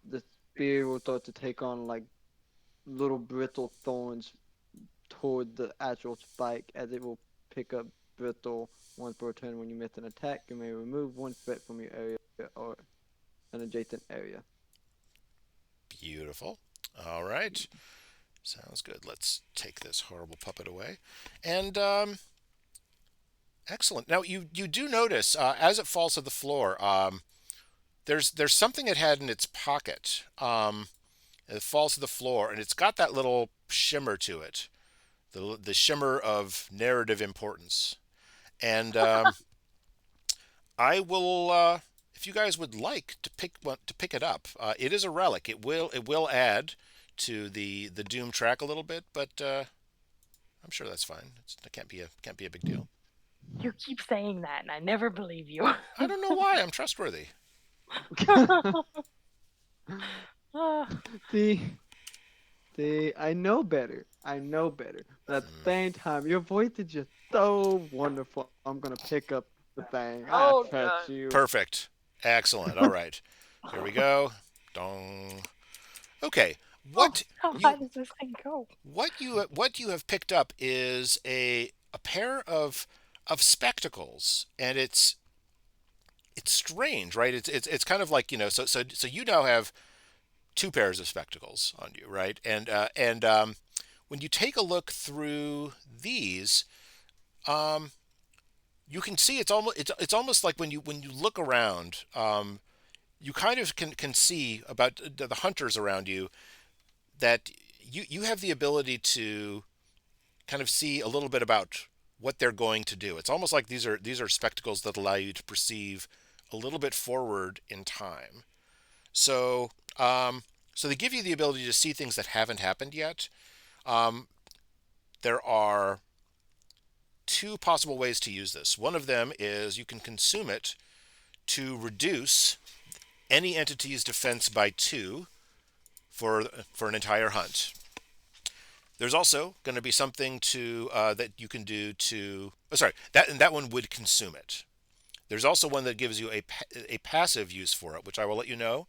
the spear will start to take on like little brittle thorns toward the actual spike as it will pick up brittle once per turn. When you miss an attack, you may remove one threat from your area or an adjacent area. Beautiful. All right. Sounds good. Let's take this horrible puppet away. And excellent. Now you do notice as it falls to the floor, there's something it had in its pocket. It falls to the floor, and it's got that little shimmer to it, the shimmer of narrative importance. And I will, if you guys would like to pick it up, it is a relic. It will add to the Doom track a little bit, but I'm sure that's fine. It can't be a big deal. You keep saying that, and I never believe you. I don't know why. I'm trustworthy. Ah, See, see, I know better. I know better. But at the same time, your voice is just so wonderful. I'm gonna pick up the thing. I Oh, trust God. you. Perfect. Excellent. All right. Here we go. Dong. Okay. What how high you does this thing go? what you have picked up is a pair of spectacles, and it's strange, right? It's kind of like, so you now have two pairs of spectacles on you, right? And when you take a look through these, um, you can see it's almost like when you look around, you kind of can see about the hunters around you that you have the ability to kind of see a little bit about what they're going to do. It's almost like these are spectacles that allow you to perceive a little bit forward in time. So so they give you the ability to see things that haven't happened yet. Um, there are two possible ways to use this. One of them is you can consume it to reduce any entity's defense by two for an entire hunt. There's also going to be something to that you can do to. Oh, sorry, that one would consume it. There's also one that gives you a passive use for it, which I will let you know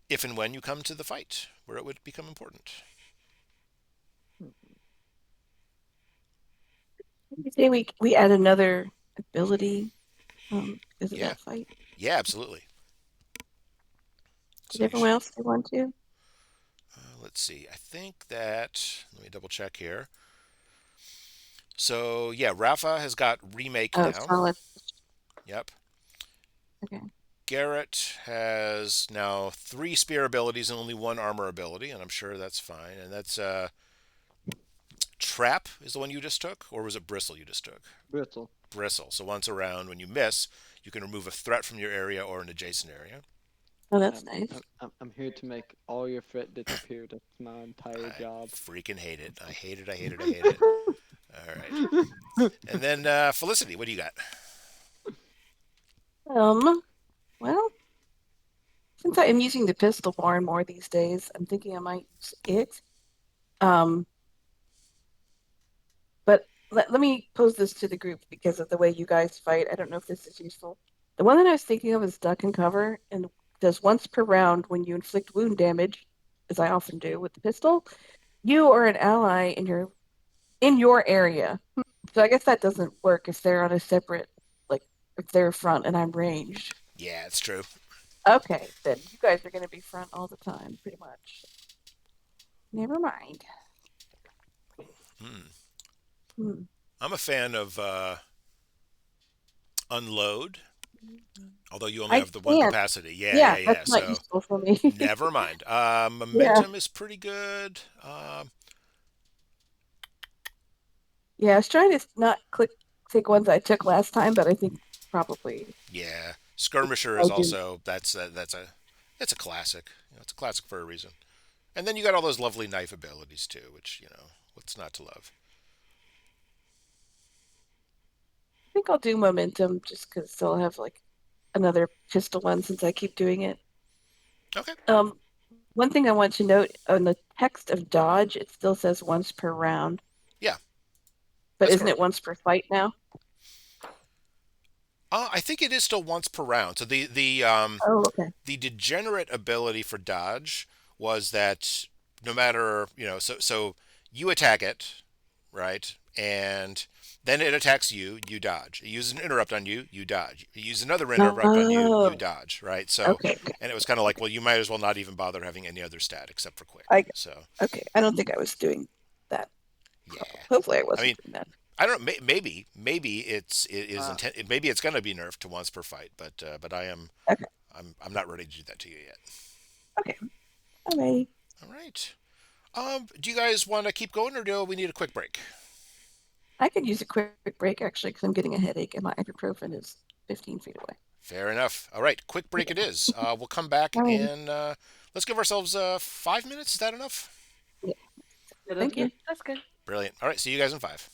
if and when you come to the fight where it would become important. You say we add another ability because of Yeah, that fight. yeah, absolutely. Did So you everyone else do one too? let's see. I think that let me double check here. So yeah, Rafa has got remake Oh, now. solid. Yep. Okay. Garrett has now three spear abilities and only one armor ability, and I'm sure that's fine. And that's Trap is the one you just took, or was it Bristle you just took? Brittle. Bristle. So once around, when you miss, you can remove a threat from your area or an adjacent area. Oh, that's I'm, nice. I'm here to make all your threat disappear. That's my entire I job. freaking hate it. I hate it. I hate it. I hate it. All right. And then Felicity, what do you got? Well, since I am using the pistol more and more these days, I'm thinking I might use it. Um, but let me pose this to the group because of the way you guys fight. I don't know if this is useful. The one that I was thinking of is duck and cover and does once per round when you inflict wound damage, as I often do with the pistol, you or an ally in your area. So I guess that doesn't work if they're on a separate, like if they're front and I'm ranged. Yeah, it's true. Okay, then you guys are going to be front all the time, pretty much. Never mind. Hmm. Hmm. I'm a fan of Unload, although you only I have the one can't. capacity. Yeah, Yeah, yeah, yeah. that's not So useful for me. never mind. Yeah. Momentum is pretty good. Yeah, I was trying to not take ones I took last time, but I think probably Yeah, Skirmisher is I do. also that's a it's a classic. You know, it's a classic for a reason. And then you got all those lovely knife abilities too, which what's not to love. I think I'll do momentum just because I'll have like another pistol one since I keep doing it. Okay. Um, One thing I want to note on the text of dodge, it still says once per round, Yeah, but that's isn't it correct. once per fight now? I think it is still once per round. So Oh, okay. the degenerate ability for dodge was that no matter so you attack it, right, and then it attacks you, you dodge. It uses an interrupt on you, you dodge. It uses another interrupt on you, you Oh, dodge, right? So, okay, okay, and it was kind of like, well, you might as well not even bother having any other stat except for quick. I So, okay. I don't think I was doing that. yeah. Hopefully, I I wasn't mean, doing that. I don't know. Maybe it is Uh, intent. Maybe it's going to be nerfed to once per fight. But Okay, I'm not ready to do that to you yet. okay, alrighty. All right. Do you guys want to keep going, or do we need a quick break? I could use a quick break actually because I'm getting a headache and my ibuprofen is 15 feet away. Fair enough. All right, quick break it is. We'll come back Alrighty. and let's give ourselves 5 minutes. Is that enough? Yeah, yeah, that's thank you. good. That's good. Brilliant. All right, see you guys in five.